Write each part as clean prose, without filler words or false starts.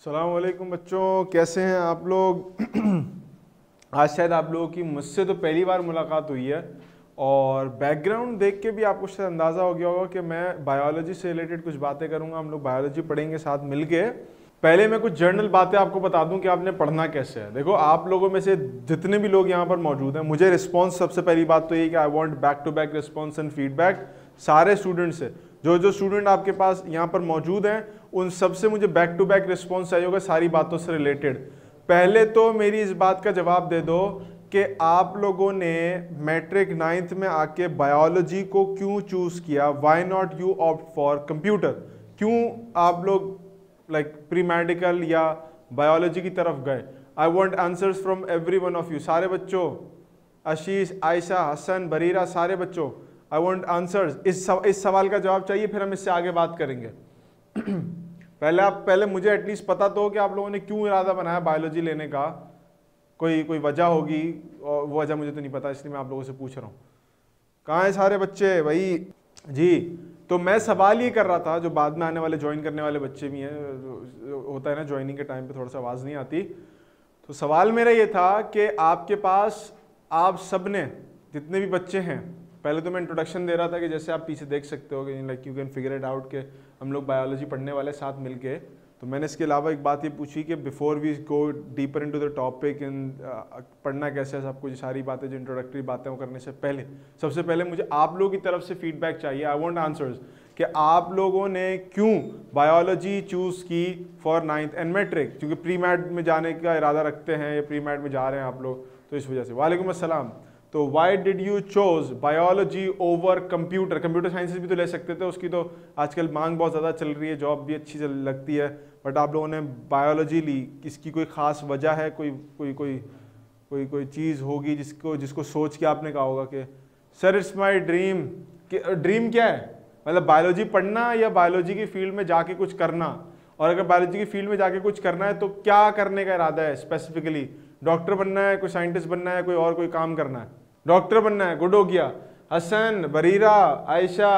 अस्सलाम वालेकुम बच्चों, कैसे हैं आप लोग। आज शायद आप लोगों की मुझसे तो पहली बार मुलाकात हुई है और बैकग्राउंड देख के भी आपको शायद अंदाज़ा हो गया होगा कि मैं बायोलॉजी से रिलेटेड कुछ बातें करूंगा। हम लोग बायोलॉजी पढ़ेंगे साथ मिलके। पहले मैं कुछ जनरल बातें आपको बता दूं कि आपने पढ़ना कैसे है। देखो, आप लोगों में से जितने भी लोग यहाँ पर मौजूद हैं, मुझे रिस्पॉन्स सबसे पहली बात तो ये कि I want back to back response and feedback सारे स्टूडेंट से। जो स्टूडेंट आपके पास यहाँ पर मौजूद हैं उन सबसे मुझे बैक टू बैक रिस्पॉन्स चाहिए होगा सारी बातों से रिलेटेड। पहले तो मेरी इस बात का जवाब दे दो कि आप लोगों ने मैट्रिक 9th में आके बायोलॉजी को क्यों चूज किया। Why not you opt for computer. क्यों आप लोग प्री मेडिकल या बायोलॉजी की तरफ गए। I want answers from every one of you. सारे बच्चों, आशीष, आयशा, हसन, बरीरा, सारे बच्चों, आई वॉन्ट आंसर्स। इस सवाल का जवाब चाहिए, फिर हम इससे आगे बात करेंगे। पहले मुझे एटलीस्ट पता तो हो कि आप लोगों ने क्यों इरादा बनाया बायोलॉजी लेने का। कोई वजह होगी और वो वजह मुझे तो नहीं पता, इसलिए मैं आप लोगों से पूछ रहा हूँ। कहाँ हैं सारे बच्चे भाई जी। तो मैं सवाल ये कर रहा था, जो बाद में आने वाले ज्वाइन करने वाले बच्चे भी हैं, होता है ना ज्वाइनिंग के टाइम पे थोड़ा सा आवाज़ नहीं आती। तो सवाल मेरा ये था कि आपके पास आप सब ने जितने भी बच्चे हैं, पहले तो मैं इंट्रोडक्शन दे रहा था कि जैसे आप पीछे देख सकते हो कि like you can figure it out के हम लोग बायोलॉजी पढ़ने वाले साथ मिलके। तो मैंने इसके अलावा एक बात ये पूछी कि before we go deeper into the topic इन पढ़ना कैसे है, सब कुछ सारी बातें जो इंट्रोडक्टरी बातें वो करने से पहले सबसे पहले मुझे आप लोगों की तरफ से फीडबैक चाहिए। आई वांट आंसर्स कि आप लोगों ने क्यों बायोलॉजी चूज की फॉर 9th एंड मैट्रिक। क्योंकि प्री मैट में जाने का इरादा रखते हैं या प्री मैट में जा रहे हैं आप लोग, तो इस वजह से। वालेकुम अस्सलाम। तो why did you chose biology over computer. Computer sciences भी तो ले सकते थे, उसकी तो आजकल मांग बहुत ज़्यादा चल रही है, जॉब भी अच्छी लगती है, बट आप लोगों ने बायोलॉजी ली। इसकी कोई ख़ास वजह है? कोई चीज़ होगी जिसको सोच के आपने कहा होगा कि sir it's my dream. Dream क्या है? मतलब बायोलॉजी पढ़ना या बायोलॉजी की फील्ड में जाके कुछ करना। और अगर बायोलॉजी की फील्ड में जाके कुछ करना है तो क्या करने का इरादा है स्पेसिफिकली? डॉक्टर बनना है, कोई साइंटिस्ट बनना है, कोई काम करना है? डॉक्टर बनना है, गुड हो गया। हसन, बरीरा, आयशा,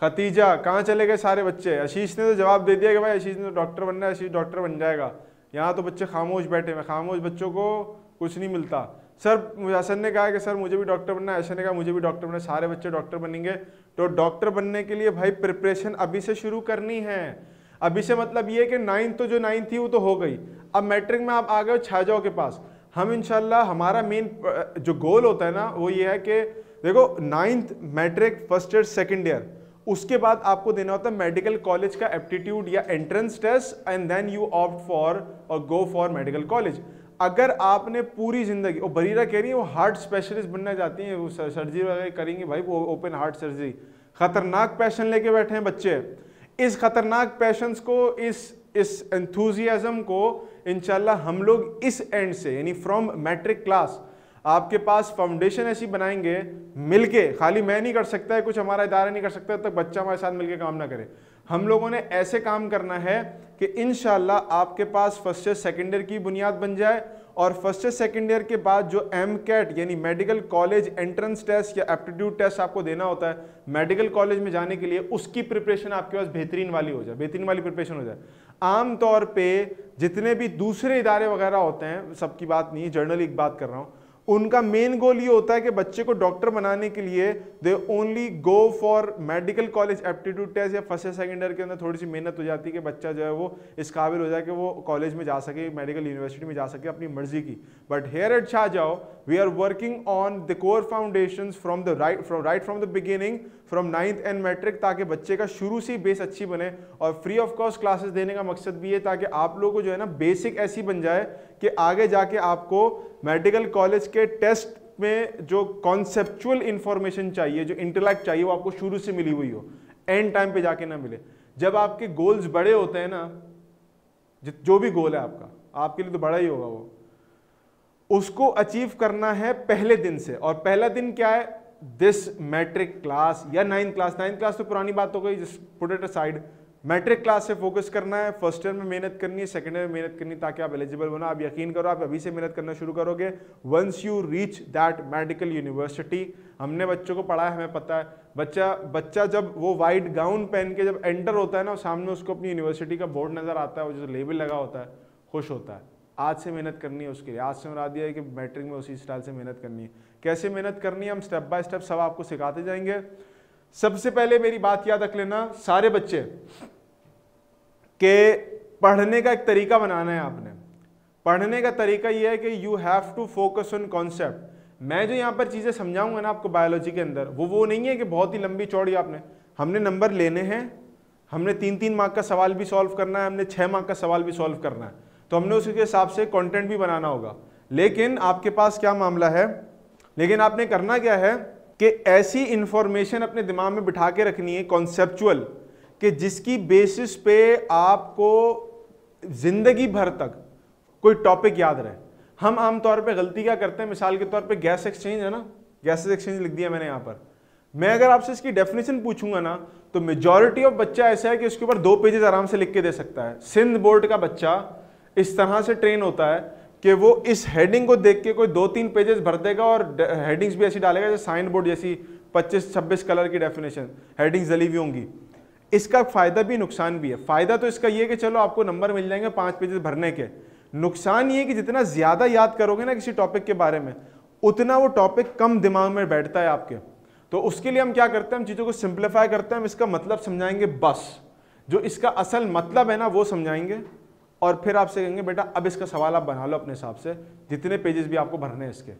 खतीजा, कहाँ चले गए सारे बच्चे? आशीष ने तो जवाब दे दिया कि भाई आशीष ने तो डॉक्टर बनना है, आशीष डॉक्टर बन जाएगा। यहाँ तो बच्चे खामोश बैठे हैं, खामोश बच्चों को कुछ नहीं मिलता। सर, हसन ने कहा कि सर मुझे भी डॉक्टर बनना है, आयशा ने कहा मुझे भी डॉक्टर बनना है। सारे बच्चे डॉक्टर बनेंगे। तो डॉक्टर बनने के लिए भाई प्रिपरेशन अभी से शुरू करनी है। अभी से मतलब ये कि 9th थी वो तो हो गई। अब मैट्रिक में आप आ गए हो छाजाओं के पास। हम इंशाल्लाह हमारा मेन जो गोल होता है ना वो ये है कि देखो 9th matric first year second year, उसके बाद आपको देना होता है मेडिकल कॉलेज का एप्टीट्यूड या entrance test and then you opt for और गो फॉर मेडिकल कॉलेज। अगर आपने पूरी जिंदगी, और बरीरा कह रही है वो हार्ट स्पेशलिस्ट बनना चाहती हैं, वो सर्जरी वगैरह करेंगी भाई, वो ओपन हार्ट सर्जरी। खतरनाक पैशन लेके बैठे हैं बच्चे। इस खतरनाक पैशंस को, इस एंथुजियाज्म को इंशाल्लाह हम लोग इस एंड से यानी फ्रॉम मैट्रिक क्लास आपके पास फाउंडेशन ऐसी बनाएंगे मिलके। खाली मैं नहीं कर सकता है, कुछ हमारा इदारा नहीं कर सकता तब तक बच्चा हमारे साथ मिलके काम ना करे। हम लोगों ने ऐसे काम करना है कि इंशाल्लाह आपके पास फर्स्ट ईयर सेकेंड ईयर की बुनियाद बन जाए और फर्स्ट ईयर सेकेंड ईयर के बाद जो MCAT यानी मेडिकल कॉलेज एंट्रेंस टेस्ट या एप्टीट्यूड टेस्ट आपको देना होता है मेडिकल कॉलेज में जाने के लिए, उसकी प्रिपरेशन आपके पास बेहतरीन वाली हो जाए, बेहतरीन वाली प्रिपरेशन हो जाए। आम तौर पे जितने भी दूसरे इदारे वगैरह होते हैं, सबकी बात नहीं, जर्नली एक बात कर रहा हूँ, उनका मेन गोल ये होता है कि बच्चे को डॉक्टर बनाने के लिए they only go for medical college aptitude test या फर्स्ट सेकंड ईयर के अंदर थोड़ी सी मेहनत हो जाती है कि बच्चा जो है वो इस काबिल हो जाए कि वो कॉलेज में जा सके, मेडिकल यूनिवर्सिटी में जा सके अपनी मर्जी की। But here at Shahjahan we are working on the core foundations from the beginning from 9th and matric, ताकि बच्चे का शुरू से बेस अच्छी बने। और फ्री ऑफ कॉस्ट क्लासेस देने का मकसद भी है ताकि आप लोगों को जो है ना बेसिक ऐसी बन जाए कि आगे जाके आपको मेडिकल कॉलेज के टेस्ट में जो कॉन्सेप्चुअल इंफॉर्मेशन चाहिए, जो इंटेलेक्ट चाहिए, वो आपको शुरू से मिली हुई हो, एंड टाइम पे जाके ना मिले। जब आपके गोल्स बड़े होते हैं ना, जो भी गोल है आपके लिए तो बड़ा ही होगा, वो उसको अचीव करना है पहले दिन से। और पहला दिन क्या है? दिस मैट्रिक क्लास या 9th क्लास। 9th क्लास तो पुरानी बात हो गई, just put it aside. Matric class से फोकस करना है, फर्स्ट ईयर में मेहनत करनी है, सेकंड ईयर में मेहनत करनी है, ताकि आप एलिजिबल बनो। आप यकीन करो, आप अभी से मेहनत करना शुरू करोगे, once you reach that medical university. हमने बच्चों को पढ़ा है, हमें पता है, बच्चा जब वो वाइट गाउन पहन के जब एंटर होता है ना, सामने उसको अपनी यूनिवर्सिटी का बोर्ड नजर आता है, वो जो लेबल लगा होता है, खुश होता है। आज से मेहनत करनी है उसके लिए, आज से बना दिया है कि मैट्रिक में उसी स्टाइल से मेहनत करनी है। कैसे मेहनत करनी है हम स्टेप बाय स्टेप सब आपको सिखाते जाएंगे। सबसे पहले मेरी बात याद रख लेना, सारे बच्चे के पढ़ने का एक तरीका बनाना है आपने। पढ़ने का तरीका यह है कि you have to focus on concept. मैं जो यहाँ पर चीजें समझाऊंगा ना आपको बायोलॉजी के अंदर, वो नहीं है कि बहुत ही लंबी चौड़ी हमने नंबर लेने हैं, हमने 3-3 मार्क का सवाल भी सॉल्व करना है, हमने 6 मार्क का सवाल भी सॉल्व करना है, तो हमने उसके हिसाब से कंटेंट भी बनाना होगा। लेकिन आपके पास क्या मामला है, लेकिन आपने करना क्या है कि ऐसी इंफॉर्मेशन अपने दिमाग में बिठा के रखनी है कॉन्सेप्चुअल, कि जिसकी बेसिस पे आपको जिंदगी भर तक कोई टॉपिक याद रहे। हम आमतौर पे गलती क्या करते हैं, मिसाल के तौर पे गैस एक्सचेंज है ना, गैस एक्सचेंज लिख दिया मैंने यहाँ पर। मैं अगर आपसे इसकी डेफिनेशन पूछूंगा ना, तो मेजॉरिटी ऑफ बच्चा ऐसा है कि उसके ऊपर 2 पेजेस आराम से लिख के दे सकता है। सिंध बोर्ड का बच्चा इस तरह से ट्रेन होता है कि वो इस हेडिंग को देख के कोई 2-3 पेजेस भर देगा और हेडिंग्स भी ऐसी डालेगा जैसे साइन बोर्ड जैसी 25-26 कलर की डेफिनेशन हेडिंग्स जली हुई होंगी। इसका फायदा भी नुकसान भी है। फायदा तो इसका ये कि चलो आपको नंबर मिल जाएंगे 5 पेजेस भरने के। नुकसान ये कि जितना ज्यादा याद करोगे ना किसी टॉपिक के बारे में, उतना वो टॉपिक कम दिमाग में बैठता है आपके। तो उसके लिए हम क्या करते हैं, हम चीजों को सिंप्लीफाई करते हैं, हम इसका मतलब समझाएंगे, बस जो इसका असल मतलब है ना वो समझाएंगे, और फिर आपसे कहेंगे बेटा अब इसका सवाल आप बना लो अपने हिसाब से, जितने पेजेस भी आपको भरने हैं इसके।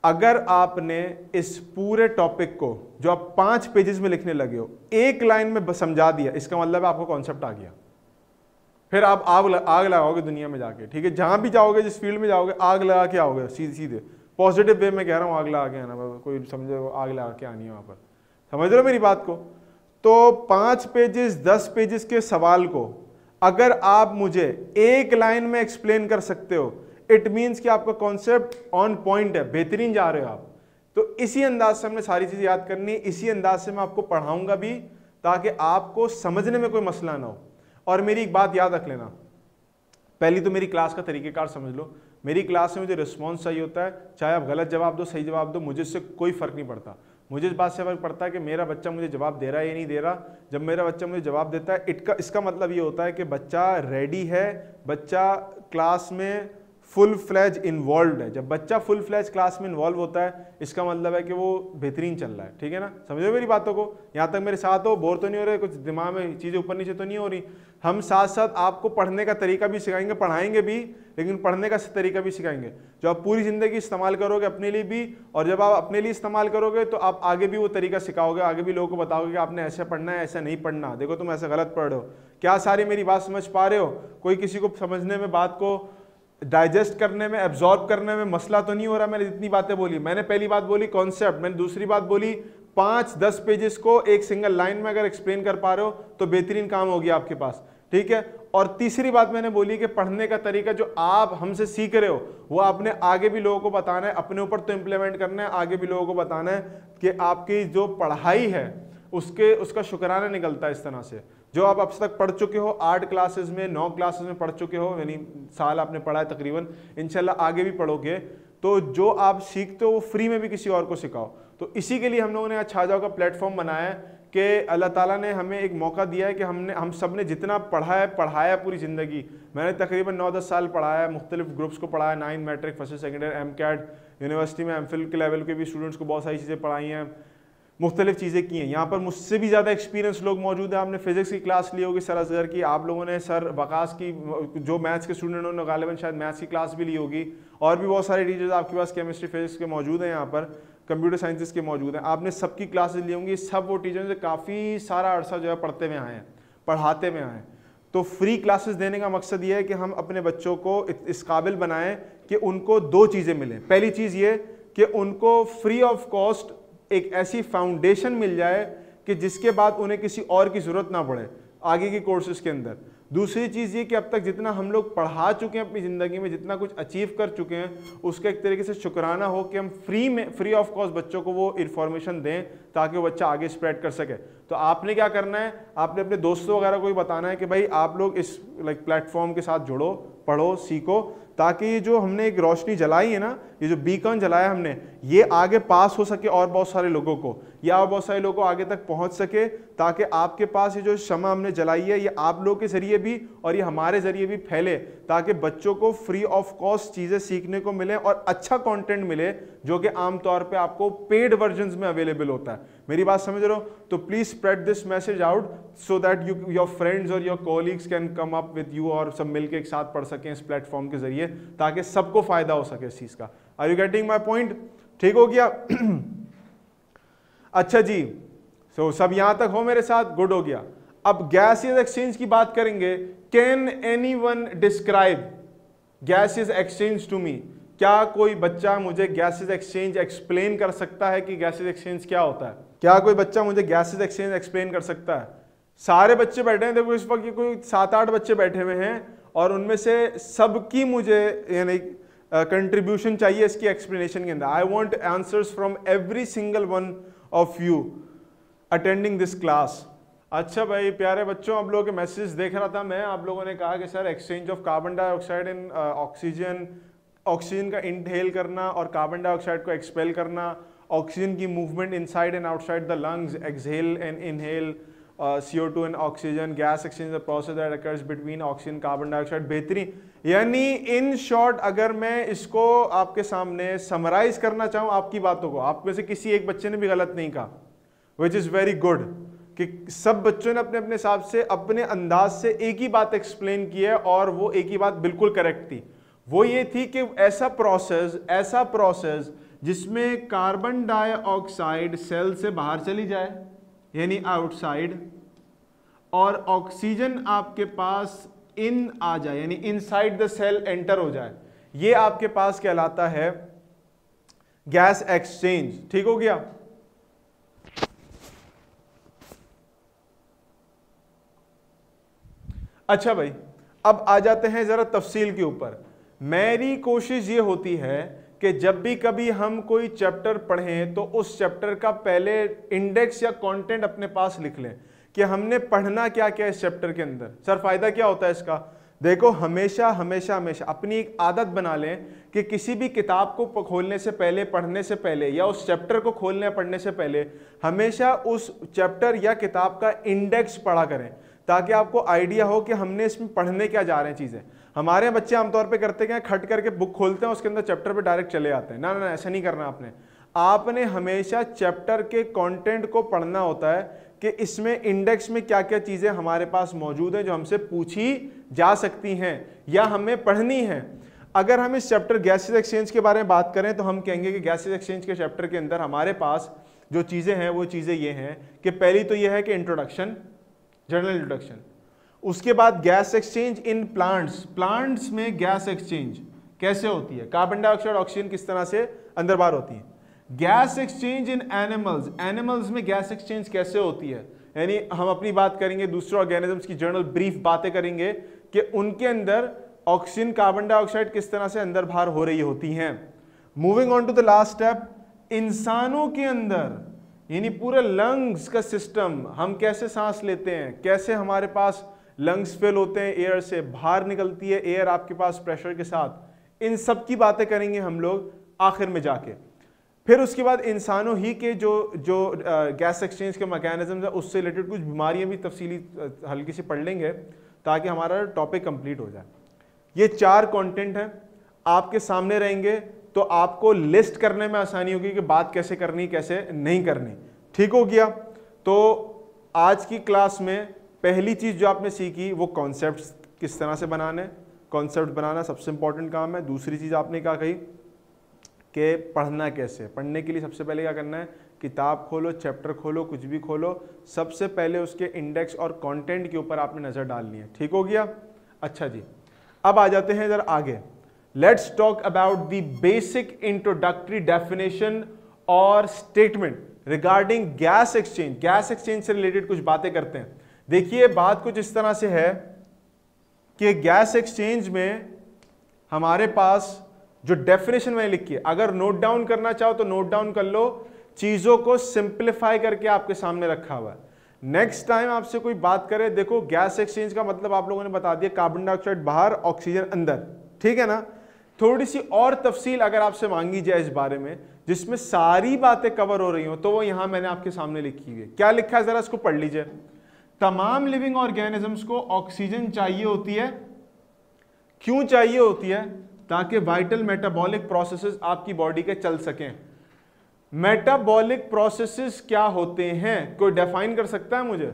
अगर आपने इस पूरे टॉपिक को जो आप 5 पेजेस में लिखने लगे हो, 1 लाइन में समझा दिया, इसका मतलब है आपको कॉन्सेप्ट आ गया। फिर आप आग लगाओगे दुनिया में जाके, ठीक है, जहां भी जाओगे, जिस फील्ड में जाओगे, आग लगा के आओगे, सीधे पॉजिटिव वे में कह रहा हूँ, आग लगा के आना, कोई समझे आग लगा के आनी है वहां पर। समझ रहे हो मेरी बात को? तो 5 पेजेस 10 पेजेस के सवाल को अगर आप मुझे 1 लाइन में एक्सप्लेन कर सकते हो, इट मीन्स कि आपका कॉन्सेप्ट ऑन पॉइंट है, बेहतरीन जा रहे हो आप। तो इसी अंदाज से हमने सारी चीजें याद करनी है, इसी अंदाज से मैं आपको पढ़ाऊंगा भी, ताकि आपको समझने में कोई मसला ना हो। और मेरी एक बात याद रख लेना, पहली तो मेरी क्लास का तरीकेकार समझ लो। मेरी क्लास में मुझे रिस्पॉन्स चाहिए होता है, चाहे आप गलत जवाब दो सही जवाब दो, मुझे इससे कोई फर्क नहीं पड़ता। मुझे इस बात से फर्क पड़ता है कि मेरा बच्चा मुझे जवाब दे रहा है या नहीं दे रहा। जब मेरा बच्चा मुझे जवाब देता है, इसका मतलब ये होता है कि बच्चा रेडी है, बच्चा क्लास में फुल फ्लैज इन्वॉल्व है। जब बच्चा फुल फ्लैज क्लास में इन्वॉल्व होता है, इसका मतलब है कि वो बेहतरीन चल रहा है। ठीक है ना, समझो मेरी बातों को? यहाँ तक मेरे साथ हो, बोर तो नहीं हो रहे, कुछ दिमाग में चीज़ें ऊपर नीचे तो नहीं हो रही। हम साथ साथ आपको पढ़ने का तरीका भी सिखाएंगे, पढ़ाएंगे भी, लेकिन पढ़ने का तरीका भी सिखाएंगे जो आप पूरी ज़िंदगी इस्तेमाल करोगे अपने लिए भी। और जब आप अपने लिए इस्तेमाल करोगे तो आप आगे भी वो तरीका सिखाओगे, आगे भी लोगों को बताओगे कि आपने ऐसे पढ़ना है, ऐसा नहीं पढ़ना, देखो तुम ऐसा गलत पढ़ रहे हो। क्या सारी मेरी बात समझ पा रहे हो? कोई किसी को समझने में, बात को डाइजेस्ट करने में, एब्जॉर्ब करने में मसला तो नहीं हो रहा? मैंने जितनी बातें बोली, मैंने पहली बात बोली कॉन्सेप्ट, मैंने दूसरी बात बोली 5-10 पेजेस को एक सिंगल लाइन में अगर एक्सप्लेन कर पा रहे हो तो बेहतरीन काम हो गया आपके पास। ठीक है, और तीसरी बात मैंने बोली कि पढ़ने का तरीका जो आप हमसे सीख रहे हो वो आपने आगे भी लोगों को बताना है, अपने ऊपर तो इंप्लीमेंट करना है, आगे भी लोगों को बताना है कि आपकी जो पढ़ाई है उसका शुक्राना निकलता है इस तरह से। जो आप अब तक पढ़ चुके हो, 8 क्लासेस में, 9 क्लासेस में पढ़ चुके हो, यानी साल आपने पढ़ा है तकरीबन, इंशाल्लाह आगे भी पढ़ोगे, तो जो आप सीखते हो वो फ्री में भी किसी और को सिखाओ। तो इसी के लिए हम लोगों ने आज छाजाओ का प्लेटफॉर्म बनाया है कि अल्लाह ताला ने हमें एक मौका दिया है कि हम सब ने जितना पढ़ाया पूरी ज़िंदगी। मैंने तकरीबन 9-10 साल पढ़ाया है, मुख्तलिफ ग्रुप्स को पढ़ाया, 9 matric, first second year, MCAT, university में एमफिल के लेवल के भी स्टूडेंट्स को बहुत सारी चीज़ें पढ़ाई हैं, मुख्तलिफ चीज़ें की हैं। यहाँ पर मुझसे भी ज़्यादा एक्सपीरियंस लोग मौजूद हैं। आपने फिजिक्स की क्लास ली होगी सर असगर की, आप लोगों ने सर वकास की, जो मैथ्स के स्टूडेंट उन्होंने गालिबन शायद मैथ्स की क्लास भी ली होगी, और भी बहुत सारे टीचर्स आपके पास केमिस्ट्री फिजिक्स के मौजूद हैं, यहाँ पर कंप्यूटर साइंसेस के मौजूद हैं, आपने सबकी क्लासेस ली होंगी। सब वो टीचर्स काफ़ी सारा अरसा जो है पढ़ते हुए आए हैं, पढ़ाते हुए आए हैं। तो फ्री क्लासेस देने का मकसद ये है कि हम अपने बच्चों को इस काबिल बनाएं कि उनको 2 चीज़ें मिलें। पहली चीज़ ये कि उनको फ्री ऑफ कॉस्ट एक ऐसी फाउंडेशन मिल जाए कि जिसके बाद उन्हें किसी और की ज़रूरत ना पड़े आगे की कोर्सेज के अंदर। दूसरी चीज़ ये कि अब तक जितना हम लोग पढ़ा चुके हैं अपनी ज़िंदगी में, जितना कुछ अचीव कर चुके हैं, उसका एक तरीके से शुक्राना हो कि हम फ्री ऑफ कॉस्ट बच्चों को वो इन्फॉर्मेशन दें ताकि वो बच्चा आगे स्प्रेड कर सके। तो आपने क्या करना है, आपने अपने दोस्तों वगैरह को भी बताना है कि भाई आप लोग इस प्लेटफॉर्म के साथ जुड़ो, पढ़ो, सीखो, ताकि ये जो हमने एक रोशनी जलाई है ना, ये जो बीकॉन जलाया हमने, ये आगे पास हो सके और बहुत सारे लोगों को, या बहुत सारे लोगों को आगे तक पहुंच सके, ताकि आपके पास ये जो शमा हमने जलाई है ये आप लोगों के जरिए भी और ये हमारे जरिए भी फैले, ताकि बच्चों को फ्री ऑफ कॉस्ट चीजें सीखने को मिले और अच्छा कंटेंट मिले जो कि आमतौर पे आपको पेड वर्जन्स में अवेलेबल होता है। मेरी बात समझ रहे हो? तो please spread this message out so that your friends और your colleagues can come up with you और सब मिलकर एक साथ पढ़ सकें इस प्लेटफॉर्म के जरिए, ताकि सबको फायदा हो सके इस चीज का। Are you getting my point? ठीक हो गया? अच्छा जी, so, सब यहां तक हो मेरे साथ? गुड हो गया। अब गैसेस एक्सचेंज की बात करेंगे। Can anyone describe gases exchange to me? क्या कोई बच्चा मुझे गैसेस एक्सचेंज एक्सप्लेन कर सकता है कि गैसेस एक्सचेंज क्या होता है? क्या कोई बच्चा मुझे गैसेस एक्सचेंज एक्सप्लेन कर सकता है? सारे बच्चे बैठे हैं, देखो इस वक्त कोई 7-8 बच्चे बैठे हुए हैं और उनमें से सबकी मुझे यानी कंट्रीब्यूशन चाहिए इसकी एक्सप्लेनेशन के अंदर। I want answers from every single one of you attending this class. अच्छा भाई प्यारे बच्चों, आप लोगों के मैसेज देख रहा था मैं, आप लोगों ने कहा कि sir exchange of carbon dioxide in oxygen, oxygen का इनहेल करना और कार्बन डाइऑक्साइड को एक्सपेल करना, ऑक्सीजन की movement inside and outside the lungs, exhale and inhale CO2 and oxygen, gas exchange the process that occurs between oxygen carbon dioxide. बेहतरीन। यानी in short अगर मैं इसको आपके सामने समराइज करना चाहूँ आपकी बातों को, आप में से किसी एक बच्चे ने भी गलत नहीं कहा, विच इज़ वेरी गुड, कि सब बच्चों ने अपने अपने हिसाब से अपने अंदाज से एक ही बात एक्सप्लेन की है और वो एक ही बात बिल्कुल करेक्ट थी। वो ये थी कि ऐसा प्रोसेस जिसमें कार्बन डाइऑक्साइड सेल से बाहर चली जाए यानी आउटसाइड, और ऑक्सीजन आपके पास इन आ जाए यानी इनसाइड द सेल एंटर हो जाए, ये आपके पास कहलाता है गैस एक्सचेंज। ठीक हो गया? अच्छा भाई, अब आ जाते हैं जरा तफसील के ऊपर। मेरी कोशिश ये होती है कि जब भी कभी हम कोई चैप्टर पढ़ें तो उस चैप्टर का पहले इंडेक्स या कंटेंट अपने पास लिख लें कि हमने पढ़ना क्या क्या इस चैप्टर के अंदर। सर फायदा क्या होता है इसका? देखो हमेशा हमेशा हमेशा अपनी एक आदत बना लें कि किसी भी किताब को खोलने से पहले, पढ़ने से पहले, या उस चैप्टर को खोलने या पढ़ने से पहले हमेशा उस चैप्टर या किताब का इंडेक्स पढ़ा करें, ताकि आपको आइडिया हो कि हमने इसमें पढ़ने क्या जा रहे हैं चीजें। हमारे बच्चे आमतौर पे करते क्या, खट करके बुक खोलते हैं, उसके अंदर चैप्टर पे डायरेक्ट चले आते हैं। ना ना, ऐसा नहीं करना आपने हमेशा चैप्टर के कंटेंट को पढ़ना होता है कि इसमें इंडेक्स में क्या क्या चीजें हमारे पास मौजूद हैं जो हमसे पूछी जा सकती हैं या हमें पढ़नी है। अगर हम इस चैप्टर गैसेस एक्सचेंज के बारे में बात करें तो हम कहेंगे कि गैसेस एक्सचेंज के चैप्टर के अंदर हमारे पास जो चीजें हैं वो चीजें ये हैं कि पहली तो ये है कि इंट्रोडक्शन, जनरल इंट्रोडक्शन। उसके बाद गैस एक्सचेंज इन प्लांट्स में गैस एक्सचेंज कैसे होती है, कार्बन डाइऑक्साइड ऑक्सीजन किस तरह से अंदर बाहर होती है। गैस एक्सचेंज इन एनिमल्स में गैस एक्सचेंज कैसे होती है, यानी हम अपनी बात करेंगे दूसरे ऑर्गेनिजम्स की जनरल ब्रीफ बातें करेंगे कि उनके अंदर ऑक्सीजन कार्बन डाइऑक्साइड किस तरह से अंदर बाहर हो रही होती हैं। Moving on to the last step, इंसानों के अंदर यानी पूरे लंग्स का सिस्टम, हम कैसे सांस लेते हैं, कैसे हमारे पास लंग्स फिल होते हैं एयर से, बाहर निकलती है एयर आपके पास प्रेशर के साथ, इन सब की बातें करेंगे हम लोग आखिर में जाके। फिर उसके बाद इंसानों ही के जो गैस एक्सचेंज के मैकेनिज्म है उससे रिलेटेड कुछ बीमारियां भी तफसीली हल्की सी पढ़ लेंगे ताकि हमारा टॉपिक कंप्लीट हो जाए। ये 4 कंटेंट हैं आपके सामने रहेंगे, तो आपको लिस्ट करने में आसानी होगी कि बात कैसे करनी कैसे नहीं करनी। ठीक हो गया? तो आज की क्लास में पहली चीज जो आपने सीखी वो कॉन्सेप्ट्स किस तरह से बनाने, कॉन्सेप्ट बनाना सबसे इंपॉर्टेंट काम है। दूसरी चीज आपने क्या कही कि पढ़ना कैसे, पढ़ने के लिए सबसे पहले क्या करना है, किताब खोलो, चैप्टर खोलो, कुछ भी खोलो, सबसे पहले उसके इंडेक्स और कंटेंट के ऊपर आपने नजर डालनी है। ठीक हो गया? अच्छा जी, अब आ जाते हैं इधर आगे। Let's talk about the basic introductory definition और statement regarding gas exchange. Gas exchange से रिलेटेड कुछ बातें करते हैं। देखिए बात कुछ इस तरह से है कि गैस एक्सचेंज में हमारे पास जो डेफिनेशन मैंने लिखी है, अगर नोट डाउन करना चाहो तो नोट डाउन कर लो, चीजों को सिंप्लीफाई करके आपके सामने रखा हुआ है। नेक्स्ट टाइम आपसे कोई बात करे, देखो गैस एक्सचेंज का मतलब आप लोगों ने बता दिया, कार्बन डाइऑक्साइड बाहर, ऑक्सीजन अंदर, ठीक है ना। थोड़ी सी और तफसील अगर आपसे मांगी जाए इस बारे में जिसमें सारी बातें कवर हो रही हो, तो वो यहां मैंने आपके सामने लिखी हुई है। क्या लिखा है जरा इसको पढ़ लीजिए। तमाम लिविंग ऑर्गेनिजम्स को ऑक्सीजन चाहिए होती है। क्यों चाहिए होती है? ताकि वाइटल मेटाबॉलिक प्रोसेसेस आपकी बॉडी के चल सकें। मेटाबॉलिक प्रोसेसेस क्या होते हैं? कोई डिफाइन कर सकता है मुझे?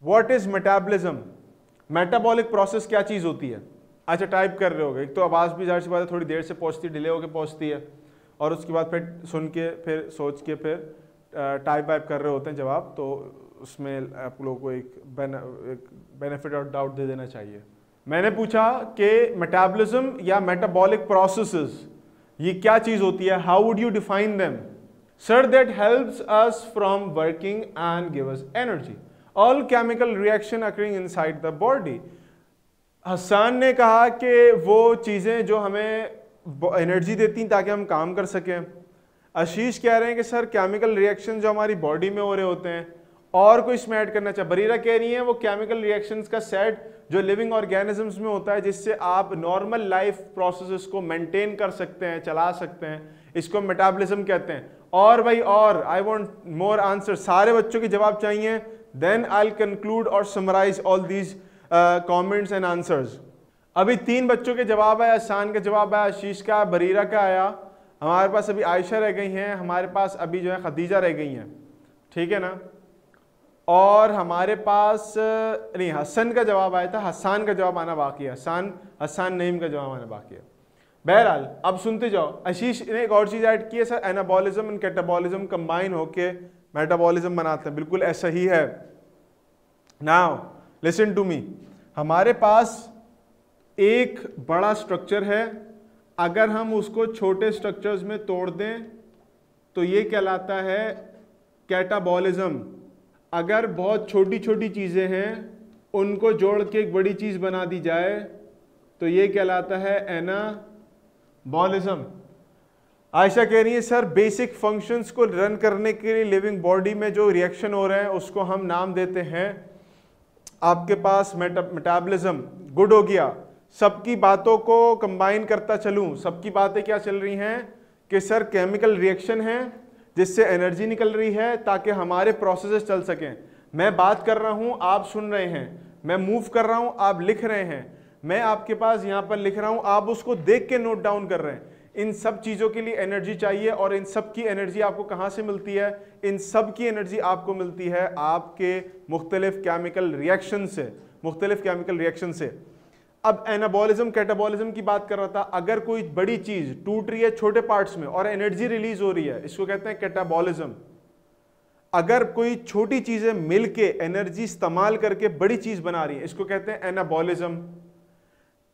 What is metabolism? Metabolic process क्या चीज होती है? अच्छा, टाइप कर रहे होगे, एक तो आवाज भी जाहिर सी बात है थोड़ी देर से पहुंचती, डिले होकर पहुंचती है, और उसके बाद फिर सुन के, फिर सोच के, फिर टाइप वाइप कर रहे होते हैं जवाब, तो उसमें आप लोगों को एक बेनिफिट और डाउट दे देना चाहिए। मैंने पूछा कि मेटाबॉलिज्म या मेटाबॉलिक प्रोसेसेस ये क्या चीज होती है? How would you define them? Sir, that helps us from working and give us energy, all chemical reaction occurring inside the body. Hasan ने कहा कि वो चीजें जो हमें एनर्जी देती हैं ताकि हम काम कर सकें। आशीष कह रहे हैं कि सर केमिकल रिएक्शन जो हमारी बॉडी में हो रहे होते हैं, और कोई इसमें ऐड करना चाहिए। बरीरा कह रही है वो केमिकल रिएक्शंस का सेट जो लिविंग ऑर्गेनिजम्स में होता है जिससे आप नॉर्मल लाइफ प्रोसेसेस को मेंटेन कर सकते हैं, चला सकते हैं, इसको मेटाबॉलिज्म कहते हैं। और भाई, और आई वांट मोर आंसर, सारे बच्चों के जवाब चाहिए, देन आई विल कंक्लूड और summarise all these comments and answers. अभी 3 बच्चों के जवाब आया, आसान का जवाब आया, आशीष का, बरीरा का आया, हमारे पास अभी आयशा रह गई हैं, हमारे पास अभी जो है खदीजा रह गई हैं, ठीक है ना, और हमारे पास नहीं, हसन का जवाब आया था, हसान का जवाब आना बाकी है, हसान नईम का जवाब आना बाकी है। बहरहाल अब सुनते जाओ। आशीष ने एक और चीज ऐड की है, sir anabolism and catabolism combine होके मेटाबॉलिज्म बनाते हैं, बिल्कुल ऐसा ही है। नाउ लिसन टू मी, हमारे पास एक बड़ा स्ट्रक्चर है, अगर हम उसको छोटे स्ट्रक्चर्स में तोड़ दें तो ये कहलाता है कैटाबॉलिज्म। अगर बहुत छोटी छोटी चीजें हैं उनको जोड़ के एक बड़ी चीज बना दी जाए तो ये कहलाता है एनाबॉलिज्म। आयशा कह रही है सर बेसिक फंक्शंस को रन करने के लिए लिविंग बॉडी में जो रिएक्शन हो रहे हैं उसको हम नाम देते हैं आपके पास मेटाबॉलिज्म। गुड हो गया। सबकी बातों को कंबाइन करता चलूं, सबकी बातें क्या चल रही हैं कि सर केमिकल रिएक्शन है जिससे एनर्जी निकल रही है ताकि हमारे प्रोसेसेस चल सकें। मैं बात कर रहा हूं, आप सुन रहे हैं, मैं मूव कर रहा हूं, आप लिख रहे हैं, मैं आपके पास यहां पर लिख रहा हूं, आप उसको देख के नोट डाउन कर रहे हैं। इन सब चीजों के लिए एनर्जी चाहिए और इन सब की एनर्जी आपको कहां से मिलती है? इन सब की एनर्जी आपको मिलती है आपके मुख्तलिफ केमिकल रिएक्शन से, मुख्तलिफ केमिकल रिएक्शन से। अब एनाबॉलिज्म कैटाबॉलिज्म की बात कर रहा था, अगर कोई बड़ी चीज टूट रही है छोटे पार्ट्स में और एनर्जी रिलीज हो रही है, इसको कहते हैं कैटाबॉलिज्म। अगर कोई छोटी चीजें मिलके एनर्जी इस्तेमाल करके बड़ी चीज बना रही है, इसको कहते हैं एनाबॉलिज्म।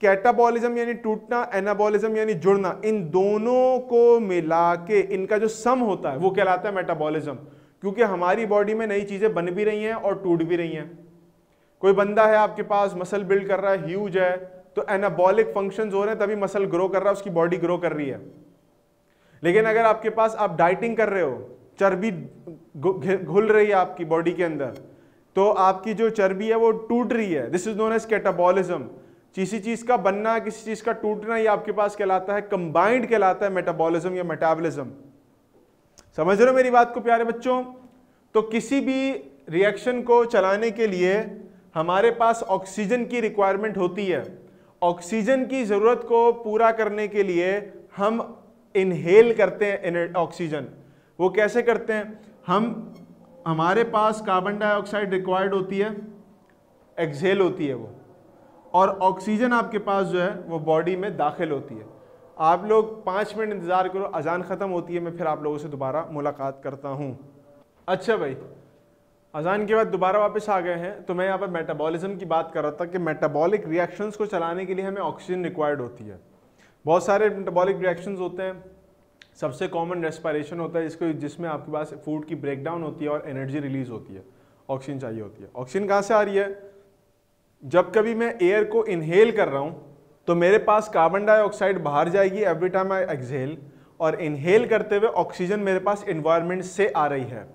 कैटाबॉलिज्म यानी टूटना, एनाबॉलिज्म यानी जुड़ना, इन दोनों को मिला के इनका जो सम होता है वो कहलाता है मेटाबॉलिज्म। क्योंकि हमारी बॉडी में नई चीजें बन भी रही हैं और टूट भी रही हैं। कोई बंदा है आपके पास मसल बिल्ड कर रहा है, ह्यूज है, तो एनाबॉलिक फंक्शंस हो रहे हैं तभी मसल ग्रो कर रहा है, उसकी बॉडी ग्रो कर रही है। लेकिन अगर आपके पास आप डाइटिंग कर रहे हो, चर्बी घुल रही है आपकी बॉडी के अंदर, तो आपकी जो चर्बी है वो टूट रही है। This is known as catabolism. किसी चीज का बनना, किसी चीज का टूटना, ये आपके पास कहलाता है, कंबाइंड कहलाता है मेटाबॉलिज्म या मेटाबॉलिज्म। समझ रहे हो मेरी बात को प्यारे बच्चों? तो किसी भी रिएक्शन को चलाने के लिए हमारे पास ऑक्सीजन की रिक्वायरमेंट होती है। ऑक्सीजन की जरूरत को पूरा करने के लिए हम इनहेल करते हैं ऑक्सीजन। वो कैसे करते हैं? हमारे पास कार्बन डाइऑक्साइड रिक्वायर्ड होती है, एक्सहेल होती है वो, और ऑक्सीजन आपके पास जो है वो बॉडी में दाखिल होती है। आप लोग 5 मिनट इंतजार करो, अजान खत्म होती है, मैं फिर आप लोगों से दोबारा मुलाकात करता हूं। अच्छा भाई, अजान के बाद दोबारा वापस आ गए हैं। तो मैं यहाँ पर मेटाबॉलिज्म की बात कर रहा था कि मेटाबॉलिक रिएक्शंस को चलाने के लिए हमें ऑक्सीजन रिक्वायर्ड होती है। बहुत सारे मेटाबॉलिक रिएक्शंस होते हैं। सबसे कॉमन रेस्पिरेशन होता है जिसमें आपके पास फूड की ब्रेकडाउन होती है और एनर्जी रिलीज होती है, ऑक्सीजन चाहिए होती है। ऑक्सीजन कहाँ से आ रही है? जब कभी मैं एयर को इनहेल कर रहा हूँ तो मेरे पास कार्बन डाइऑक्साइड बाहर जाएगी एवरी टाइम आई एक्सहेल, और इनहेल करते हुए ऑक्सीजन मेरे पास एनवायरनमेंट से आ रही है।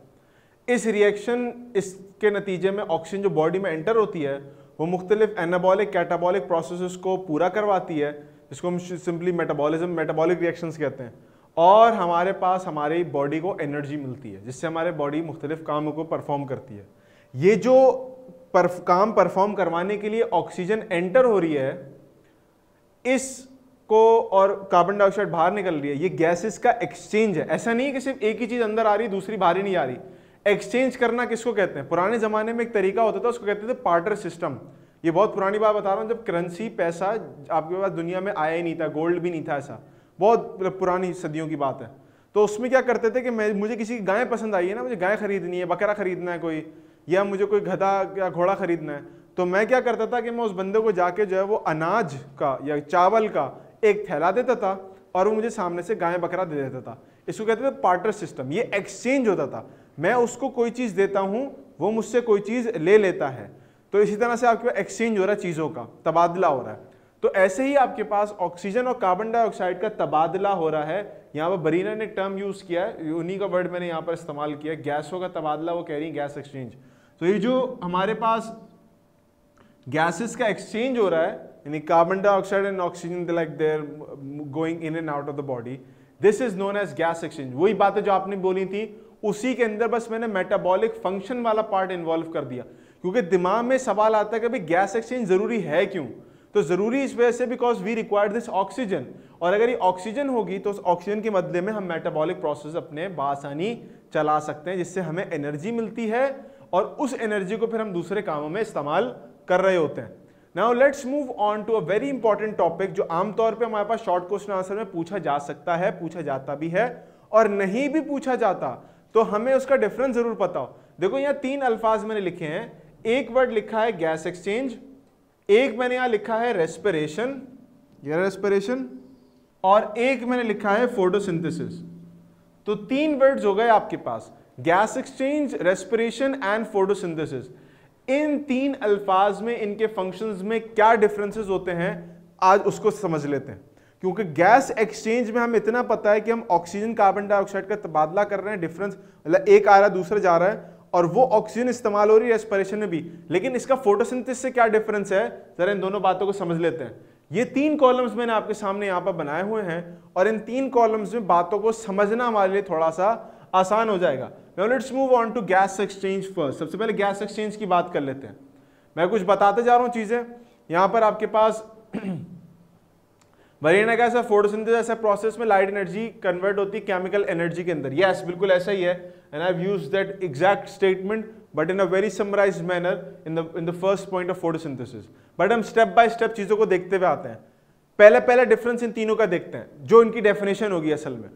इस रिएक्शन इसके नतीजे में ऑक्सीजन जो बॉडी में एंटर होती है वो मुख्तलिफ एनाबॉलिक कैटाबॉलिक प्रोसेसेस को पूरा करवाती है, जिसको हम सिंपली मेटाबॉलिक रिएक्शंस कहते हैं, और हमारे पास हमारी बॉडी को एनर्जी मिलती है, जिससे हमारे बॉडी मुख्तलिफ कामों को परफॉर्म करती है। ये जो काम परफॉर्म करवाने के लिए ऑक्सीजन एंटर हो रही है इसको, और कार्बन डाइऑक्साइड बाहर निकल रही है, ये गैसेस का एक्सचेंज है। ऐसा नहीं है कि सिर्फ एक ही चीज अंदर आ रही दूसरी बाहर ही नहीं आ रही। एक्सचेंज करना किसको कहते हैं? पुराने जमाने में एक तरीका होता था, उसको कहते थे पार्टर सिस्टम। ये बहुत पुरानी बात बता रहा हूँ, जब करेंसी पैसा आपके पास दुनिया में आया ही नहीं था, गोल्ड भी नहीं था, ऐसा बहुत पुरानी सदियों की बात है। तो उसमें क्या करते थे कि मुझे किसी की गाय पसंद आई है ना, मुझे गाय खरीदनी है, बकरा खरीदना है कोई, या मुझे कोई गधा या घोड़ा खरीदना है, तो मैं क्या करता था कि मैं उस बंदे को जाके जो है वो अनाज का या चावल का एक थैला देता था और वो मुझे सामने से गाय बकरा दे देता था। इसको कहते थे पार्टर सिस्टम। ये एक्सचेंज होता था, मैं उसको कोई चीज देता हूं, वो मुझसे कोई चीज ले लेता है। तो इसी तरह से आपके पास एक्सचेंज हो रहा है, चीजों का तबादला हो रहा है। तो ऐसे ही आपके पास ऑक्सीजन और कार्बन डाइऑक्साइड का तबादला हो रहा है। यहाँ पर बरीना ने टर्म यूज किया है, उन्हीं का वर्ड मैंने यहाँ पर इस्तेमाल किया है, गैसों का तबादला, वो कह रही है गैस एक्सचेंज। तो ये जो हमारे पास गैसेस का एक्सचेंज हो रहा है, यानी carbon dioxide and oxygen like they are going in and out of the body, this is known as gas exchange. वही बातें जो आपने बोली थी उसी के अंदर बस मैंने मेटाबॉलिक फंक्शन वाला पार्ट इन्वॉल्व कर दिया, क्योंकि दिमाग में सवाल आता है कि भाई गैस एक्सचेंज जरूरी है क्यों? तो जरूरी इस वजह से because we require this oxygen, और अगर ये ऑक्सीजन होगी तो उस ऑक्सीजन के बदले में हम मेटाबॉलिक प्रोसेस अपने बासानी चला सकते हैं, जिससे हमें एनर्जी मिलती है और उस एनर्जी को फिर हम दूसरे कामों में इस्तेमाल कर रहे होते हैं। Now let's move on to a very important topic, जो आमतौर पे हमारे पास शॉर्ट क्वेश्चन आंसर में पूछा जा सकता है, पूछा जाता भी है, और नहीं भी पूछा जाता तो हमें उसका डिफरेंस जरूर पता हो। देखो यहाँ तीन अल्फाज मैंने लिखे हैं, एक वर्ड लिखा है गैस एक्सचेंज, एक मैंने यहां लिखा है रेस्पिरेशन, ये रेस्पिरेशन, और एक मैंने लिखा है फोटोसिंथेसिस। तो तीन वर्ड्स हो गए आपके पास, gas exchange, respiration and photosynthesis. इन तीन अल्फाज में इनके फंक्शंस में क्या डिफरेंसेस होते हैं आज उसको समझ लेते हैं। क्योंकि गैस एक्सचेंज में हमें इतना पता है कि हम ऑक्सीजन कार्बन डाइऑक्साइड का तबादला कर रहे हैं, डिफरेंस मतलब एक आ रहा है दूसरा जा रहा है, और वो ऑक्सीजन इस्तेमाल हो रही है रेस्पिरेशन में भी। लेकिन इसका फोटोसिंथेसिस से क्या डिफरेंस है, जरा इन दोनों बातों को समझ लेते हैं। ये तीन कॉलम्स मैंने आपके सामने यहाँ पर बनाए हुए हैं, और इन तीन कॉलम्स में बातों को समझना हमारे लिए थोड़ा सा आसान हो जाएगा। Now let's move on to gas exchange first। सबसे पहले गैस एक्सचेंज की बात कर लेते हैं। मैं कुछ बताते जा रहा हूं चीजें। यहां पर आपके पास वरीना का ऐसा फोटोसिंथेसिस ऐसा प्रोसेस में लाइट एनर्जी कन्वर्ट होती है केमिकल एनर्जी के अंदर। यस, बिल्कुल ऐसा ही है, and I have used that exact statement but in a very summarised manner in the first point of photosynthesis. But हम स्टेप बाय स्टेप चीजों को देखते हुए आते हैं। पहले डिफरेंस इन तीनों का देखते हैं, जो इनकी डेफिनेशन होगी असल में।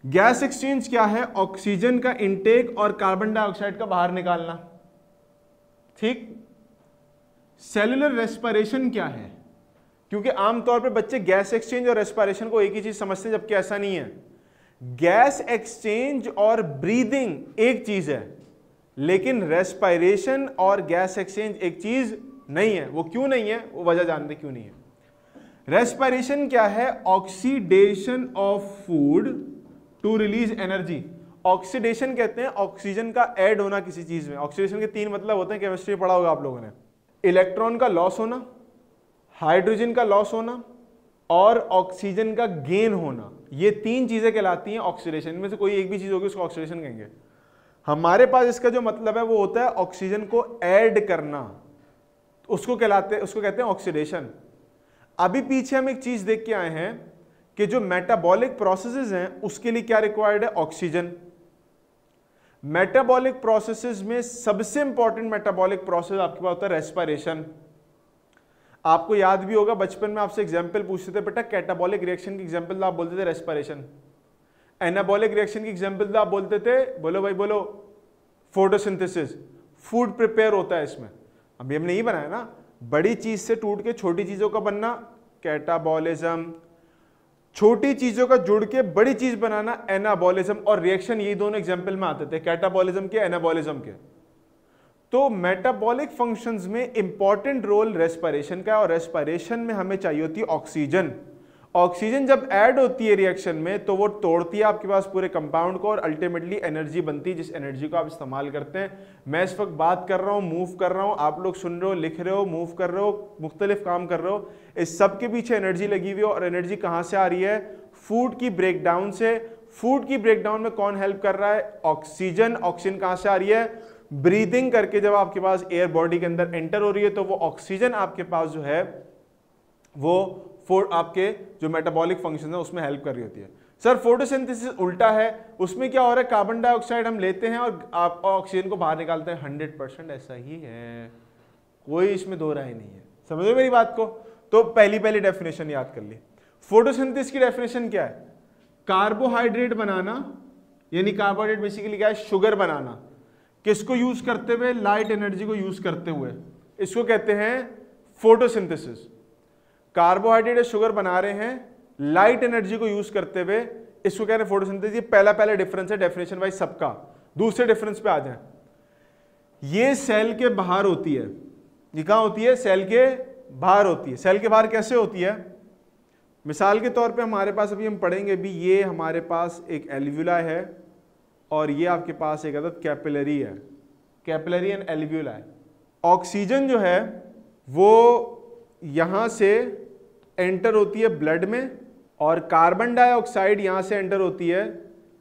गैस एक्सचेंज क्या है? ऑक्सीजन का इनटेक और कार्बन डाइऑक्साइड का बाहर निकालना, ठीक। सेलुलर रेस्पिरेशन क्या है? क्योंकि आमतौर पर बच्चे गैस एक्सचेंज और रेस्पिरेशन को एक ही चीज समझते हैं, जबकि ऐसा नहीं है। गैस एक्सचेंज और ब्रीदिंग एक चीज है, लेकिन रेस्पिरेशन और गैस एक्सचेंज एक चीज नहीं है। वो क्यों नहीं है, वो वजह जानते क्यों नहीं है। रेस्पिरेशन क्या है? Oxidation of food to release energy. Oxidation कहते हैं ऑक्सीजन का ऐड होना किसी चीज में। ऑक्सीडेशन के तीन मतलब होते हैं, केमिस्ट्री में पढ़ा होगा आप लोगों ने। इलेक्ट्रॉन का लॉस होना, हाइड्रोजन का लॉस होना, और ऑक्सीजन का गेन होना। ये तीन चीजें कहलाती हैं ऑक्सीडेशन में से कोई एक भी चीज होगी उसको ऑक्सीडेशन कहेंगे। हमारे पास इसका जो मतलब है वो होता है ऑक्सीजन को ऐड करना, उसको कहते हैं ऑक्सीडेशन। अभी पीछे हम एक चीज देख के आए हैं कि जो मेटाबॉलिक प्रोसेसेस हैं उसके लिए क्या रिक्वायर्ड है? ऑक्सीजन। मेटाबॉलिक प्रोसेसेस में सबसे इंपॉर्टेंट मेटाबॉलिक प्रोसेस आपके पास होता है रेस्पिरेशन। आपको याद भी होगा बचपन में आपसे एग्जांपल पूछते थे, बेटा कैटाबॉलिक रिएक्शन की एग्जांपल तो आप बोलते थे रेस्पिरेशन, एनाबॉलिक रिएक्शन की एग्जांपल तो आप बोलते थे, बोलो भाई बोलो, फोटोसिंथेसिस। फूड प्रिपेयर होता है इसमें। अभी हमने यही बनाया ना, बड़ी चीज से टूट के छोटी चीजों का बनना कैटाबॉलिज्म, छोटी चीजों का जुड़ के बड़ी चीज बनाना एनाबॉलिज्म, और रिएक्शन यही दोनों एग्जांपल में आते थे, कैटाबॉलिज्म के, एनाबॉलिज्म के। तो मेटाबॉलिक फंक्शंस में इंपॉर्टेंट रोल रेस्पिरेशन का है, और रेस्पिरेशन में हमें चाहिए होती है ऑक्सीजन। ऑक्सीजन जब ऐड होती है रिएक्शन में तो वो तोड़ती है आपके पास पूरे कंपाउंड को और अल्टीमेटली एनर्जी बनती है, जिस एनर्जी को आप इस्तेमाल करते हैं। मैं इस वक्त बात कर रहा हूँ, मूव कर रहा हूँ, आप लोग सुन रहे हो, लिख रहे हो, मूव कर रहे हो, मुख्तलिफ काम कर रहे हो, इस सब के पीछे एनर्जी लगी हुई है। और एनर्जी कहाँ से आ रही है? फूड की ब्रेकडाउन से। फूड की ब्रेकडाउन में कौन हेल्प कर रहा है? ऑक्सीजन। ऑक्सीजन कहाँ से आ रही है? ब्रीदिंग करके जब आपके पास एयर बॉडी के अंदर एंटर हो रही है तो वो ऑक्सीजन आपके पास जो है वो आपके जो मेटाबॉलिक फंक्शन है उसमें हेल्प कर रही होती है। सर फोटोसिंथेसिस उल्टा है, उसमें क्या हो रहा है? कार्बन डाइऑक्साइड हम लेते हैं और आप ऑक्सीजन को बाहर निकालते हैं। 100% ऐसा ही है, कोई इसमें दो राय नहीं है। समझ रहे मेरी बात को? तो पहली डेफिनेशन याद कर ली। फोटोसिंथेसिस की डेफिनेशन क्या है? कार्बोहाइड्रेट बनाना, यानी कार्बोहाइड्रेट बेसिकली क्या है? शुगर बनाना। किसको यूज करते हुए? लाइट एनर्जी को यूज करते हुए। इसको कहते हैं फोटोसिंथेसिस। कार्बोहाइड्रेट या शुगर बना रहे हैं लाइट एनर्जी को यूज करते हुए, इसको कह रहे हैं फोटोसिंथेसिस। ये पहला डिफरेंस है डेफिनेशन वाइज सबका। दूसरे डिफरेंस पे आ जाए, ये सेल के बाहर होती है। ये कहां होती है? सेल के बाहर होती है। सेल के बाहर कैसे होती है? मिसाल के तौर पे हमारे पास, अभी हम पढ़ेंगे भी, ये हमारे पास एक एल्व्यूला है और ये आपके पास एक अदद कैपिलरी है। कैपिलरी एंड एल्व्यूला है। ऑक्सीजन जो है वो यहां से एंटर होती है ब्लड में और कार्बन डाइऑक्साइड यहां से एंटर होती है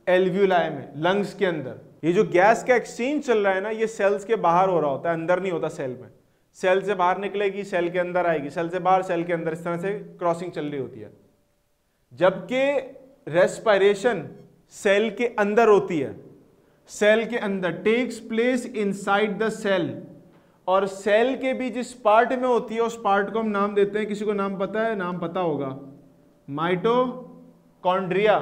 एल्व्यूलाई में, लंग्स के अंदर। ये जो गैस का एक्सचेंज चल रहा है ना, ये सेल्स के बाहर हो रहा होता है, अंदर नहीं होता सेल में। सेल से बाहर निकलेगी, सेल के अंदर आएगी, सेल से बाहर, सेल के अंदर, इस तरह से क्रॉसिंग चल रही होती है। जबकि रेस्पिरेशन सेल के अंदर होती है, सेल के अंदर, takes place inside the cell. और सेल के भी जिस पार्ट में होती है उस पार्ट को हम नाम देते हैं, किसी को नाम पता है? नाम पता होगा, माइटोकॉन्ड्रिया।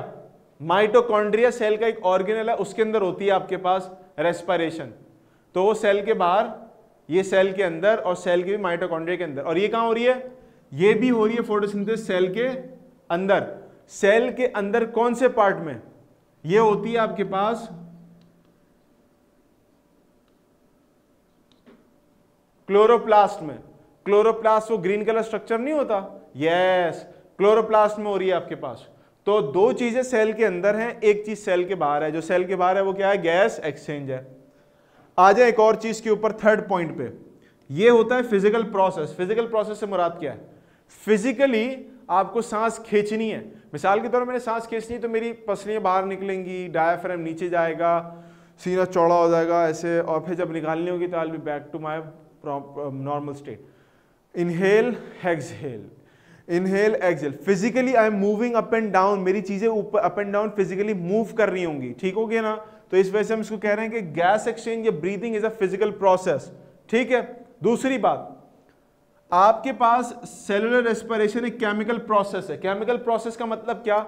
माइटोकॉन्ड्रिया सेल का एक ऑर्गेनेल है, उसके अंदर होती है आपके पास रेस्पिरेशन। तो वो सेल के बाहर, ये सेल के अंदर, और सेल के भी माइटोकॉन्ड्रिया के अंदर। और ये कहां हो रही है? ये भी हो रही है फोटोसिंथेसिस सेल के अंदर। सेल के अंदर कौन से पार्ट में? ये होती है आपके पास क्लोरोप्लास्ट में। क्लोरोप्लास्ट वो ग्रीन कलर स्ट्रक्चर नहीं होता? यस, क्लोरोप्लास्ट में हो रही है आपके पास। तो दो चीजें सेल के अंदर हैं, एक चीज सेल के बाहर है। जो सेल के बाहर है वो क्या है? गैस एक्सचेंज है। आ जाए एक और चीज के ऊपर, थर्ड पॉइंट पे। ये होता है फिजिकल प्रोसेस। फिजिकल प्रोसेस से मुराद क्या है? फिजिकली आपको सांस खींचनी है। मिसाल के तौर पर मैंने सांस खींचनी है तो मेरी पसलियां बाहर निकलेंगी, डायाफ्राम नीचे जाएगा, सीना चौड़ा हो जाएगा ऐसे, और फिर जब निकालनी होगी तो I will be back to my normal state. Inhale exhale, inhale exhale. Physically I am moving up and down, मेरी चीजें ऊपर up and down physically move कर रही होंगी। ठीक हो गया ना? तो इस वजह से हम इसको कह रहे हैं कि गैस एक्सचेंज या breathing is a physical process. ठीक है। दूसरी बात, आपके पास सेलुलर रेस्पिरेशन एक केमिकल प्रोसेस है। केमिकल प्रोसेस का मतलब क्या?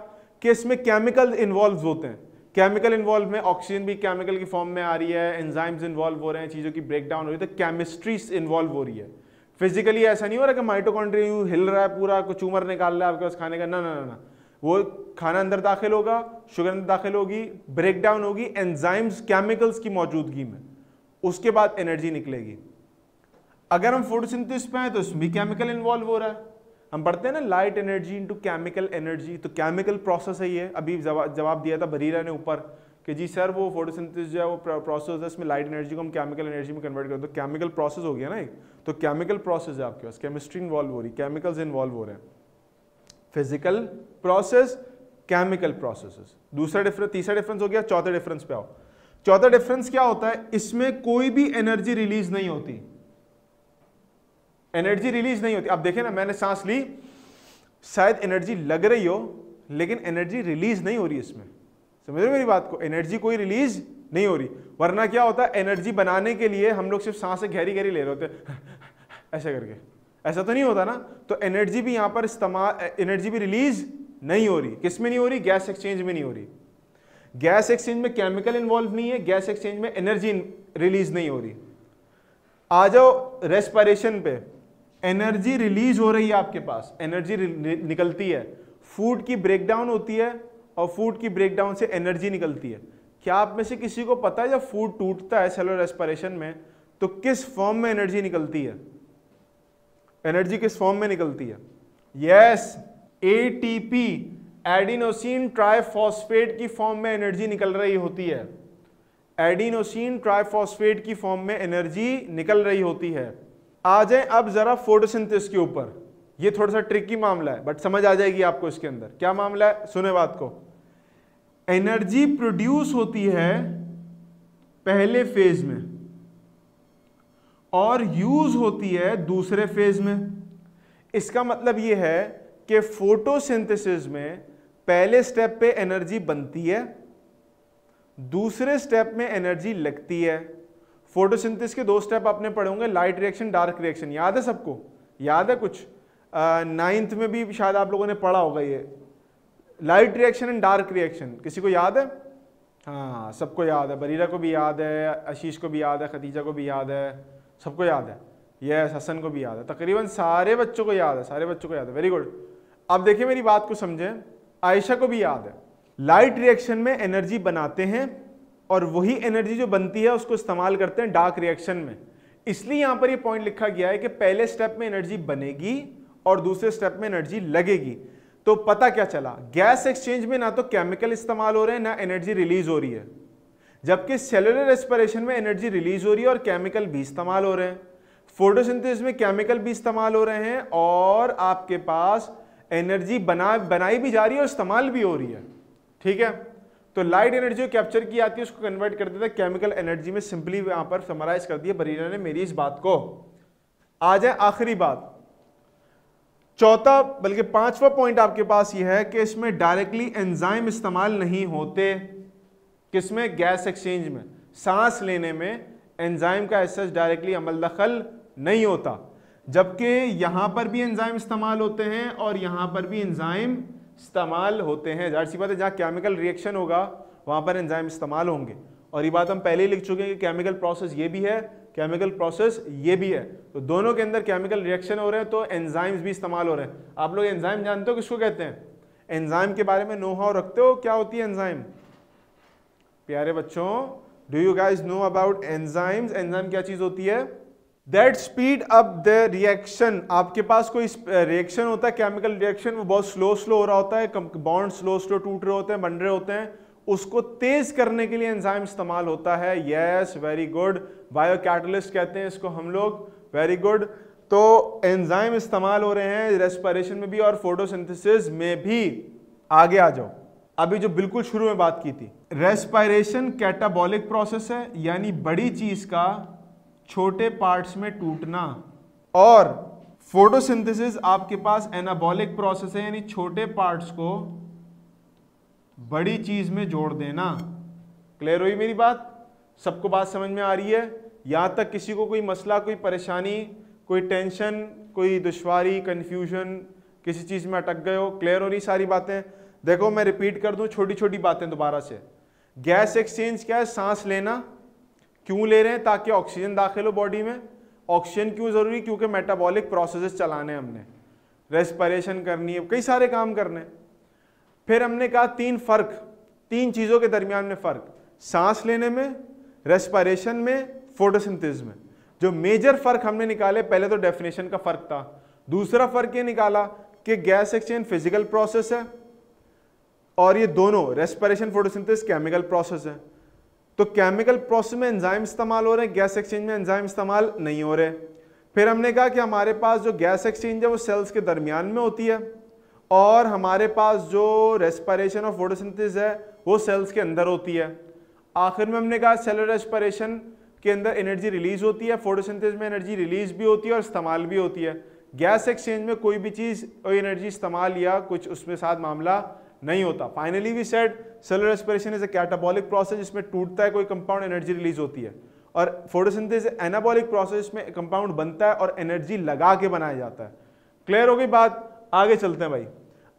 कि इसमें केमिकल इन्वॉल्व होते हैं। केमिकल इन्वॉल्व में ऑक्सीजन भी केमिकल की फॉर्म में आ रही है, एंजाइम्स इन्वॉल्व हो रहे हैं, चीजों की ब्रेकडाउन हो रही है, तो केमिस्ट्री इन्वॉल्व हो रही है। फिजिकली ऐसा नहीं हो रहा कि माइटोकॉन्ड्रिया हिल रहा है पूरा, कुछ उमर निकाल रहा है आपके पास खाने का, ना ना ना ना। वो खाना अंदर दाखिल होगा, शुगर अंदर दाखिल होगी, ब्रेकडाउन होगी एंजाइम्स केमिकल्स की मौजूदगी में, उसके बाद एनर्जी निकलेगी। अगर हम फोटोसिंथेसिस पे हैं तो इसमें भी केमिकल इन्वॉल्व हो रहा है। हम पढ़ते हैं ना light energy into chemical energy, तो केमिकल प्रोसेस है ये। अभी जवाब दिया था बरीरा ने ऊपर कि जी सर वो फोटोसिंथेसिस जो है वो प्रोसेस है, इसमें लाइट एनर्जी को हम केमिकल एनर्जी में कन्वर्ट करते हैं, तो केमिकल प्रोसेस हो गया ना एक। तो केमिकल प्रोसेस है आपके पास, केमिस्ट्री इन्वॉल्व हो रही, केमिकल्स इन्वॉल्व हो रहे हैं। Physical process, chemical process. दूसरा डिफरेंस, तीसरा डिफरेंस हो गया। चौथा डिफरेंस पे आओ। चौथा डिफरेंस क्या होता है? इसमें कोई भी एनर्जी रिलीज नहीं होती। एनर्जी रिलीज नहीं होती। अब देखें ना, मैंने सांस ली, शायद एनर्जी लग रही हो लेकिन एनर्जी रिलीज नहीं हो रही इसमें। समझ रहे मेरी बात को? एनर्जी कोई रिलीज नहीं हो रही। वरना क्या होता है, एनर्जी बनाने के लिए हम लोग सिर्फ सांसें गहरी गहरी ले रहे होते हैं ऐसे करके, ऐसा तो नहीं होता ना। तो एनर्जी भी यहां पर इस्तेमाल, एनर्जी भी रिलीज नहीं हो रही। किस में नहीं हो रही? गैस एक्सचेंज में नहीं हो रही। गैस एक्सचेंज में केमिकल इन्वॉल्व नहीं है, गैस एक्सचेंज में एनर्जी रिलीज नहीं हो रही। आ जाओ रेस्पिरेशन पे, एनर्जी रिलीज हो रही है आपके पास, एनर्जी निकलती है, फूड की ब्रेकडाउन होती है और फूड की ब्रेकडाउन से एनर्जी निकलती है। क्या आप में से किसी को पता है जब फूड टूटता है सेलुलर रेस्पिरेशन में तो किस फॉर्म में एनर्जी निकलती है? एनर्जी किस फॉर्म में निकलती है? यस, एटीपी एडिनोसिन ट्राइफॉस्फेट की फॉर्म में एनर्जी निकल रही होती है। एडिनोसिन ट्राइफॉस्फेट की फॉर्म में एनर्जी निकल रही होती है। आ जाए अब जरा फोटोसिंथेसिस के ऊपर। ये थोड़ा सा ट्रिकी मामला है बट समझ आ जाएगी आपको इसके अंदर क्या मामला है। सुने बात को, एनर्जी प्रोड्यूस होती है पहले फेज में और यूज होती है दूसरे फेज में। इसका मतलब यह है कि फोटोसिंथेसिस में पहले स्टेप पे एनर्जी बनती है, दूसरे स्टेप में एनर्जी लगती है। फोटोसिंथेसिस के दो स्टेप आपने पढ़े होंगे, लाइट रिएक्शन, डार्क रिएक्शन। याद है सबको? याद है कुछ? 9th में भी शायद आप लोगों ने पढ़ा होगा ये light reaction and dark reaction. किसी को याद है? हाँ, सबको याद है। बरीरा को भी याद है, आशीष को भी याद है, खदीजा को भी याद है, सबको याद है। यस, हसन को भी याद है। तकरीबन सारे बच्चों को याद है, सारे बच्चों को याद है। Very good. अब देखिए मेरी बात को समझें, आयशा को भी याद है। लाइट रिएक्शन में एनर्जी बनाते हैं और वही एनर्जी जो बनती है उसको इस्तेमाल करते हैं डार्क रिएक्शन में। इसलिए यहां पर ये पॉइंट लिखा गया है कि पहले स्टेप में एनर्जी बनेगी और दूसरे स्टेप में एनर्जी लगेगी। तो पता क्या चला, गैस एक्सचेंज में ना तो केमिकल इस्तेमाल हो रहे हैं ना एनर्जी रिलीज हो रही है, जबकि सेलुलर रेस्पिरेशन में एनर्जी रिलीज हो रही है और केमिकल भी इस्तेमाल हो रहे हैं। फोटोसिंथेसिस में केमिकल भी इस्तेमाल हो रहे हैं और आपके पास एनर्जी बनाई भी जा रही है और इस्तेमाल भी हो रही है। ठीक है, तो लाइट एनर्जी जो कैप्चर की आती है उसको कन्वर्ट कर देता है केमिकल एनर्जी में। सिंपली यहां पर समराइज कर दिया बरीरा ने मेरी इस बात को। आ जाए आखिरी बात, चौथा बल्कि पांचवा पॉइंट आपके पास यह है कि इसमें डायरेक्टली एंजाइम इस्तेमाल नहीं होते। किसमें? गैस एक्सचेंज में। सांस लेने में एंजाइम का ऐसा डायरेक्टली अमल दखल नहीं होता, जबकि यहां पर भी एंजाइम इस्तेमाल होते हैं और यहां पर भी एंजाइम इस्तेमाल होते हैं। जाहिर सी बात है, जहां केमिकल रिएक्शन होगा वहां पर एंजाइम इस्तेमाल होंगे। और ये बात हम पहले ही लिख चुके हैं कि केमिकल प्रोसेस ये भी है, केमिकल प्रोसेस ये भी है। तो दोनों के अंदर केमिकल रिएक्शन हो रहे हैं तो एंजाइम्स भी इस्तेमाल हो रहे हैं। आप लोग एंजाइम जानते हो किसको कहते हैं? एंजाइम के बारे में नो हाउ रखते हो? क्या होती है एंजाइम? प्यारे बच्चों, do you guys know about enzymes? Enzyme क्या चीज होती है? That speed up the reaction. आपके पास कोई रिएक्शन होता है, केमिकल रिएक्शन, वो बहुत स्लो हो रहा होता है, बॉन्ड स्लो टूट रहे होते हैं, बन रहे होते हैं, उसको तेज करने के लिए एंजाइम इस्तेमाल होता है। Yes, very good. Bio catalyst कहते हैं इसको हम लोग। Very good. तो एंजाइम इस्तेमाल हो रहे हैं रेस्पिरेशन में भी और फोटोसिंथेसिस में भी। आगे आ जाओ, अभी जो बिल्कुल शुरू में बात की थी, रेस्पिरेशन कैटाबॉलिक प्रोसेस है, यानी बड़ी चीज का छोटे पार्ट्स में टूटना, और फोटोसिंथेसिस आपके पास एनाबॉलिक प्रोसेस है, यानी छोटे पार्ट्स को बड़ी चीज में जोड़ देना। क्लियर हुई मेरी बात? सबको बात समझ में आ रही है? यहां तक किसी को कोई मसला, कोई परेशानी, कोई टेंशन, कोई दुश्वारी, कंफ्यूजन, किसी चीज में अटक गए हो? क्लियर हो रही सारी बातें? देखो मैं रिपीट कर दूं छोटी छोटी बातें दोबारा से। गैस एक्सचेंज क्या है? सांस लेना। क्यों ले रहे हैं? ताकि ऑक्सीजन दाखिल हो बॉडी में। ऑक्सीजन क्यों जरूरी? क्योंकि मेटाबॉलिक प्रोसेसेस चलाने हमने, रेस्पिरेशन करनी है, कई सारे काम करने। फिर हमने कहा तीन चीजों के दरमियान में फर्क, सांस लेने में, रेस्पिरेशन में, फोटोसिंथेसिस में। जो मेजर फर्क हमने निकाले, पहले तो डेफिनेशन का फर्क था, दूसरा फर्क ये निकाला कि गैस एक्सचेंज फिजिकल प्रोसेस है और ये दोनों रेस्पिरेशन फोटोसिंथेसिस केमिकल प्रोसेस है। तो केमिकल प्रोसेस में एंजाइम इस्तेमाल हो रहे हैं, गैस एक्सचेंज में एंजाइम इस्तेमाल नहीं हो रहे। फिर हमने कहा कि हमारे पास जो गैस एक्सचेंज है वो सेल्स के दरमियान में होती है और हमारे पास जो रेस्पिरेशन और फोटोसिंथेसिस है वो सेल्स के अंदर होती है। आखिर में हमने कहा सेलुलर रेस्पिरेशन के अंदर एनर्जी रिलीज होती है, फोटोसिंथेसिस में एनर्जी रिलीज भी होती है और इस्तेमाल भी होती है। गैस एक्सचेंज में कोई भी चीज, कोई एनर्जी इस्तेमाल या कुछ उसमें साथ मामला नहीं होता। Finally we said cellular respiration is a catabolic process, जिसमें टूटता है कोई कंपाउंड, एनर्जी रिलीज होती है, और फोटोसिंथेसिस एनाबॉलिक प्रोसेस में कंपाउंड बनता है और एनर्जी लगा के बनाया जाता है। क्लियर हो गई बात? आगे चलते हैं भाई।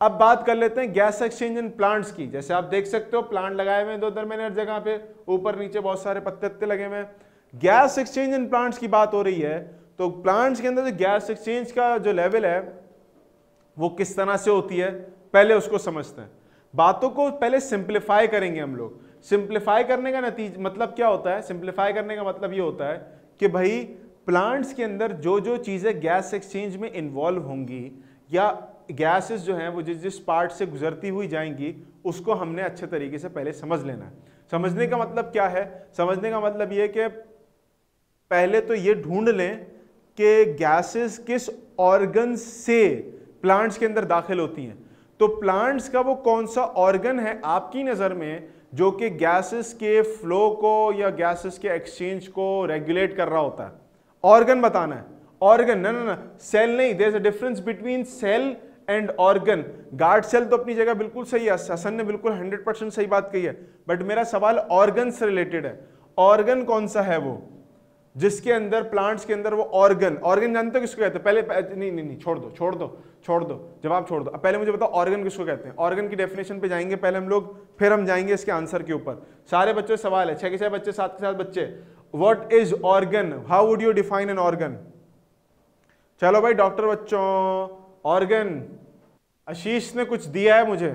अब बात कर लेते हैं गैस एक्सचेंज इन प्लांट्स की। जैसे आप देख सकते हो प्लांट लगाए हुए हैं दो दरमियान हर जगह पे, ऊपर नीचे बहुत सारे पत्ते लगे हुए हैं। गैस एक्सचेंज इन प्लांट्स की बात हो रही है, तो प्लांट्स के अंदर जो गैस एक्सचेंज का जो लेवल है वो किस तरह से होती है, पहले उसको समझते हैं। बातों को पहले सिंप्लीफाई करेंगे हम लोग। सिंप्लीफाई करने का नतीजा मतलब क्या होता है? सिंप्लीफाई करने का मतलब ये होता है कि भाई प्लांट्स के अंदर जो जो चीजें गैस एक्सचेंज में इन्वॉल्व होंगी या गैसेस जो हैं वो जिस जिस पार्ट से गुजरती हुई जाएंगी उसको हमने अच्छे तरीके से पहले समझ लेना है। समझने का मतलब क्या है? समझने का मतलब ये कि पहले तो ये ढूंढ लें कि गैसेस किस ऑर्गन से प्लांट्स के अंदर दाखिल होती हैं। तो प्लांट्स का वो कौन सा ऑर्गन है आपकी नज़र में जो कि गैसेस के फ्लो को या गैसेस के एक्सचेंज को रेगुलेट कर रहा होता है? ऑर्गन बताना है। ऑर्गन ना ना ना, सेल नहीं। There is a difference between cell and organ. Guard cell तो अपनी जगह बिल्कुल सही है, हसन ने बिल्कुल 100% सही बात कही है, बट मेरा सवाल ऑर्गन से रिलेटेड है। ऑर्गन कौन सा है वो जिसके अंदर प्लांट्स के अंदर वो ऑर्गन जानते हो किसको कहते हैं? पहले नहीं छोड़ दो जवाब छोड़ दो। पहले मुझे बताओ ऑर्गन किसको कहते हैं? ऑर्गन की डेफिनेशन पे जाएंगे पहले हम लोग, फिर हम जाएंगे इसके आंसर के ऊपर। सारे बच्चों से सवाल है, 6 के 6 बच्चे, 7 के 7 बच्चे। What is organ? How would you define an organ? चलो भाई डॉक्टर बच्चों, ऑर्गन। आशीष ने कुछ दिया है मुझे,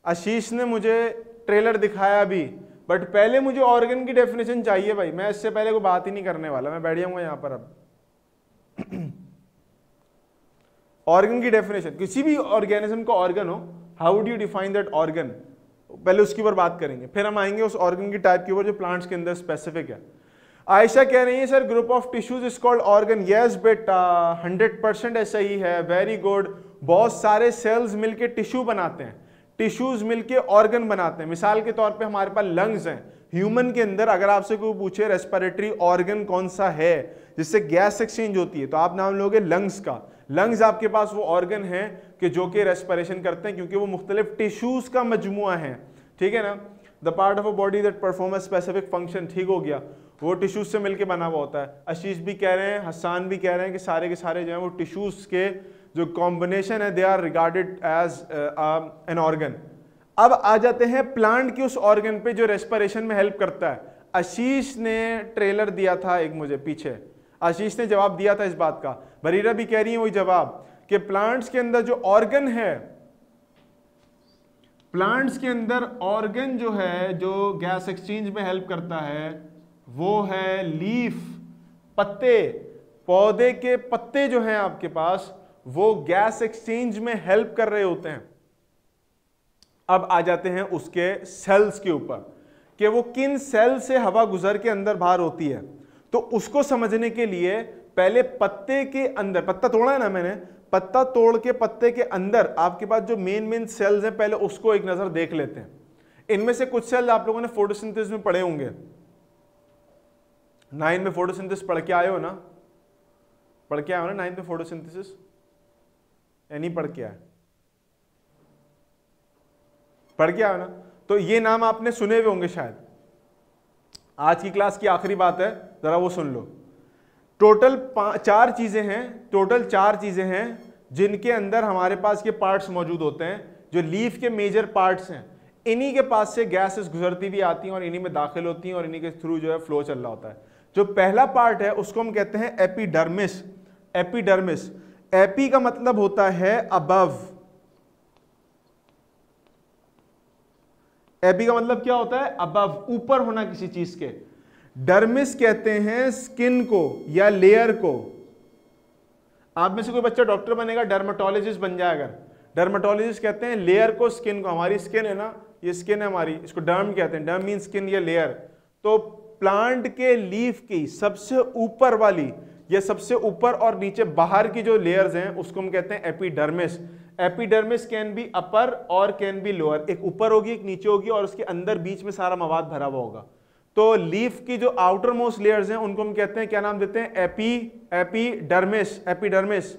आशीष ने मुझे ट्रेलर दिखाया अभी, बट पहले मुझे ऑर्गन की डेफिनेशन चाहिए भाई। मैं इससे पहले कोई बात ही नहीं करने वाला, मैं बैठ जाऊंगा यहां पर अब। ऑर्गन की डेफिनेशन, किसी भी ऑर्गेनिज्म का ऑर्गन हो, how would you define that organ? पहले उसके ऊपर बात करेंगे, फिर हम आएंगे उस ऑर्गन की टाइप के ऊपर जो प्लांट्स के अंदर स्पेसिफिक है। आयशा कह रही है sir group of tissues is called organ. Yes बेटा, 100% ऐसा ही है, वेरी गुड। बहुत सारे सेल्स मिलके टिश्यू बनाते हैं, टिश्यूज मिलके ऑर्गन बनाते हैं। मिसाल के तौर पे हमारे पास लंग्स हैं। ह्यूमन के अंदर अगर आपसे कोई पूछे रेस्पिरेटरी ऑर्गन कौन सा है जिससे गैस एक्सचेंज होती है, तो आप नाम लोगे लंग्स का। लंग्स आपके पास वो ऑर्गन है कि जो कि रेस्पिरेशन करते हैं, क्योंकि वो मुख्तलिफ टिश्यूज का मजमुआ है, ठीक है ना। The part of a body that perform a specific function, ठीक हो गया, वो टिश्यूज से मिलकर बना हुआ होता है। आशीष भी कह रहे हैं, हसान भी कह रहे हैं कि सारे के सारे जो है वो टिश्यूज के जो कॉम्बिनेशन है they are regarded as an organ. अब आ जाते हैं प्लांट की उस ऑर्गन पे जो रेस्पिरेशन में हेल्प करता है। आशीष ने ट्रेलर दिया था एक मुझे पीछे, आशीष ने जवाब दिया था इस बात का। बरीरा भी कह रही है वही जवाब कि प्लांट्स के अंदर जो ऑर्गन है, प्लांट्स के अंदर ऑर्गन जो है जो गैस एक्सचेंज में हेल्प करता है वो है लीफ, पत्ते। पौधे के पत्ते जो हैं आपके पास वो गैस एक्सचेंज में हेल्प कर रहे होते हैं। अब आ जाते हैं उसके सेल्स के ऊपर कि वो किन सेल से हवा गुजर के अंदर बाहर होती है। तो उसको समझने के लिए पहले पत्ते के अंदर, पत्ता तोड़ा है ना मैंने, पत्ता तोड़ के पत्ते के अंदर आपके पास जो मेन सेल्स हैं पहले उसको एक नजर देख लेते हैं। इनमें से कुछ सेल आप लोगों ने फोटोसिंथेसिस में पढ़े होंगे, 9 में फोटोसिंथेसिस पढ़ के आए हो ना, पढ़ के आए हो ना 9 में फोटोसिंथेसिस, या नहीं पढ़ के आए? पढ़ के आए ना। तो ये नाम आपने सुने हुए होंगे शायद। आज की क्लास की आखिरी बात है, जरा वो सुन लो। टोटल 4 चीजें हैं जिनके अंदर हमारे पास ये पार्ट्स मौजूद होते हैं, जो लीफ के मेजर पार्ट्स हैं। इन्हीं के पास से गैसेस गुजरती भी आती हैं और इन्हीं में दाखिल होती हैं और इन्हीं के थ्रू जो है फ्लो चल रहा होता है। जो पहला पार्ट है उसको हम कहते हैं एपिडर्मिस। एपिडर्मिस, एपी का मतलब होता है अबव। एपी का मतलब क्या होता है? अबव, ऊपर होना किसी चीज के। डर्मिस कहते हैं स्किन को या लेयर को। आप में से कोई बच्चा डॉक्टर बनेगा, डर्मेटोलॉजिस्ट बन जाएगा। डर्मेटोलॉजिस्ट कहते हैं लेयर को, स्किन को। हमारी स्किन है ना, ये स्किन है हमारी, इसको डर्म कहते हैं। डर्म मीन स्किन या लेयर। तो प्लांट के लीफ की सबसे ऊपर वाली, ये सबसे ऊपर और नीचे बाहर की जो लेयर्स हैं उसको हम कहते हैं एपिडर्मिस। एपिडर्मिस कैन बी अपर और कैन बी लोअर। एक ऊपर होगी, एक नीचे होगी, और उसके अंदर बीच में सारा मवाद भरा हुआ होगा। तो लीफ की जो आउटर मोस्ट लेयर्स हैं उनको हम कहते हैं, क्या नाम देते हैं? एपिडर्मिस। एपिडर्मिस।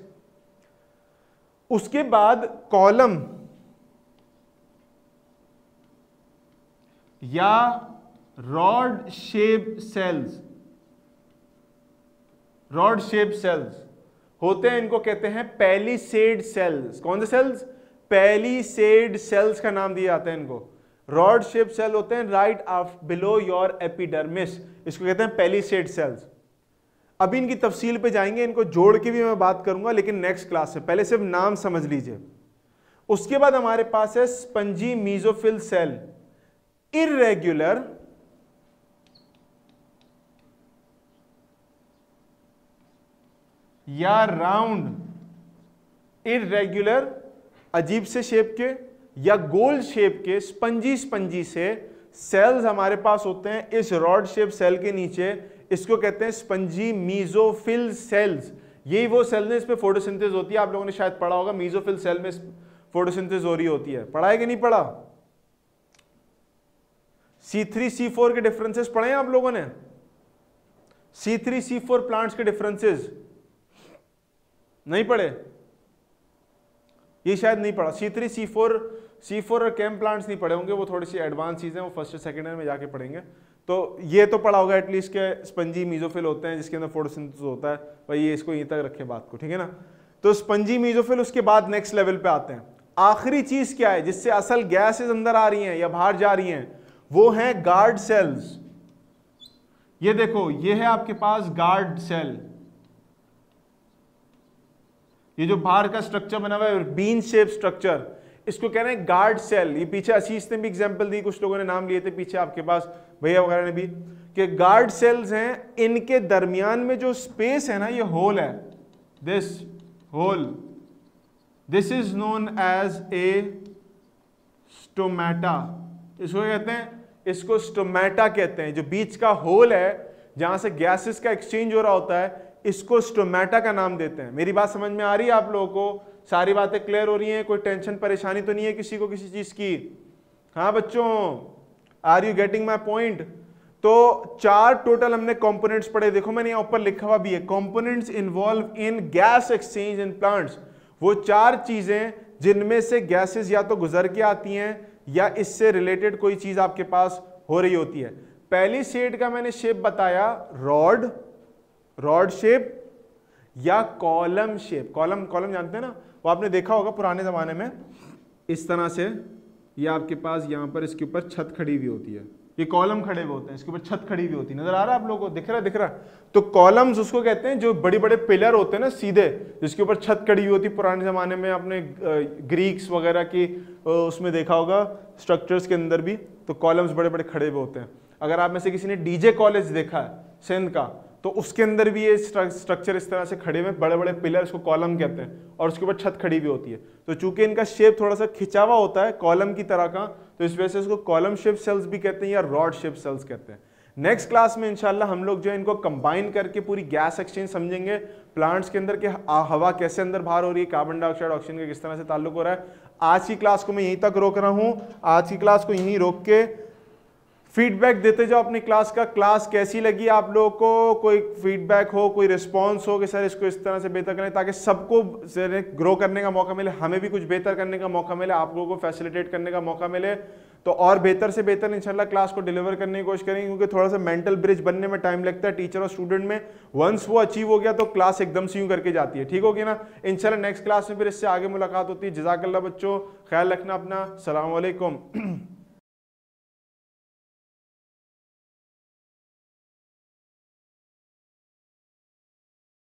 उसके बाद कॉलम या rod shape cells, rod shape cells होते हैं, इनको कहते हैं पैलिसेड सेल्स। कौन से सेल्स? पैलिसेड सेल्स का नाम दिया जाता है इनको। रॉड शेप सेल होते हैं right of below your epidermis, इसको कहते हैं पैलिसेड सेल्स। अभी इनकी तफसील पे जाएंगे, इनको जोड़ के भी मैं बात करूंगा लेकिन नेक्स्ट क्लास से। पहले सिर्फ नाम समझ लीजिए। उसके बाद हमारे पास है स्पंजी मीजोफिल सेल। इर्रेगुलर या राउंड इरेगुलर अजीब से शेप के या गोल शेप के स्पंजी से सेल्स हमारे पास होते हैं इस रॉड शेप सेल के नीचे, इसको कहते हैं स्पंजी मीजोफिल सेल्स। यही वो सेल है इस पे फोटोसिंथेसिस होती है। आप लोगों ने शायद पढ़ा होगा मीजोफिल सेल में फोटोसिंथेसिस हो रही होती है, पढ़ा है कि नहीं पढ़ा? C3 C4 के डिफरेंसेस पढ़े हैं आप लोगों ने? C3 C4 प्लांट्स के डिफरेंसेस नहीं पढ़े? ये शायद नहीं पढ़ा। C3 C4 और केम प्लांट्स नहीं पढ़े होंगे, वो थोड़ी सी एडवांस चीजें, वो फर्स्ट और सेकंड ईयर में जाके पढ़ेंगे। तो ये तो पढ़ा होगा एटलीस्ट के स्पंजी मीजोफिल होते हैं जिसके अंदर फोटोसिंथेसिस होता है भाई, ये इसको यहीं तक रखे बात को, ठीक है ना। तो स्पंजी मीजोफिल, उसके बाद नेक्स्ट लेवल पे आते हैं। आखिरी चीज क्या है जिससे असल गैसेस अंदर आ रही हैं या बाहर जा रही हैं, वो है गार्ड सेल्स। ये देखो, ये है आपके पास गार्ड सेल, ये जो बाहर का स्ट्रक्चर बना हुआ है बीन शेप स्ट्रक्चर, इसको कह रहे हैं गार्ड सेल। ये पीछे आशीष ने भी एग्जांपल दी, कुछ लोगों ने नाम लिए थे पीछे आपके पास भैया वगैरह ने भी, कि गार्ड सेल्स हैं, इनके दरमियान में जो स्पेस है ना, ये होल है, this hole, this is known as a stomata. इसको कहते हैं, इसको स्टोमेटा कहते हैं। जो बीच का होल है जहां से गैसेस का एक्सचेंज हो रहा होता है, इसको स्टोमेटा का नाम देते हैं। मेरी बात समझ में आ रही है आप लोगों को? सारी बातें क्लियर हो रही हैं? कोई टेंशन परेशानी तो नहीं है किसी को किसी चीज की? हाँ बच्चों, are you getting my point? तो 4 टोटल हमने कंपोनेंट्स पढ़े। देखो मैंने यहाँ ऊपर लिखा हुआ भी है, components involve in gas exchange in plants. वो 4 चीजें जिनमें से गैसेस या तो गुजर के आती हैं या इससे रिलेटेड कोई चीज आपके पास हो रही होती है। पहली सेट का मैंने शेप बताया, रॉड शेप या कॉलम शेप। कॉलम जानते हैं ना, वो आपने देखा होगा पुराने जमाने में, इस तरह से ये आपके पास यहाँ पर इसके ऊपर छत खड़ी हुई होती है, ये कॉलम खड़े हुए होते हैं, इसके ऊपर छत खड़ी हुई होती है। नजर आ रहा है आप लोगों को? दिख रहा है? तो कॉलम्स उसको कहते हैं जो बड़े बड़े पिलर होते हैं ना सीधे, जिसके ऊपर छत खड़ी हुई होती है। पुराने जमाने में आपने ग्रीक्स वगैरह की उसमें देखा होगा स्ट्रक्चर्स के अंदर भी, तो कॉलम्स बड़े बड़े खड़े हुए होते हैं। अगर आप में से किसी ने डीजे कॉलेज देखा है सिंध का, तो उसके अंदर भी ये स्ट्रक्चर इस तरह से खड़े हुए बड़े बड़े पिलर, इसको कॉलम कहते हैं, और उसके ऊपर छत खड़ी हुई होती है। तो चूंकि इनका शेप थोड़ा सा खिंचा हुआ होता है कॉलम की तरह का, तो इस वजह से इसको कॉलम शेप सेल्स भी कहते हैं या रॉड शेप सेल्स कहते हैं। नेक्स्ट क्लास में इंशाल्लाह हम लोग जो है इनको कंबाइन करके पूरी गैस एक्सचेंज समझेंगे, प्लांट्स के अंदर के हवा कैसे अंदर बाहर हो रही है, कार्बन डाइऑक्साइड ऑक्सीजन का किस तरह से ताल्लुक हो रहा है। आज की क्लास को मैं यहीं तक रोक रहा हूं। आज की क्लास को यहीं रोक के फीडबैक देते जाओ अपनी क्लास का। क्लास कैसी लगी आप लोगों को? कोई फीडबैक हो, कोई रिस्पांस हो कि सर इसको इस तरह से बेहतर करें, ताकि सबको ग्रो करने का मौका मिले, हमें भी कुछ बेहतर करने का मौका मिले, आप लोगों को फैसिलिटेट करने का मौका मिले, तो और बेहतर से बेहतर इंशाल्लाह क्लास को डिलीवर करने की कोशिश करेंगे। क्योंकि थोड़ा सा मेंटल ब्रिज बनने में टाइम लगता है टीचर और स्टूडेंट में। वंस वो अचीव हो गया तो क्लास एकदम से यूं करके जाती है। ठीक होगी ना? इंशाल्लाह नेक्स्ट क्लास में फिर इससे आगे मुलाकात होती है। जज़ाकल्लाह बच्चों, ख्याल रखना अपना। अस्सलाम वालेकुम।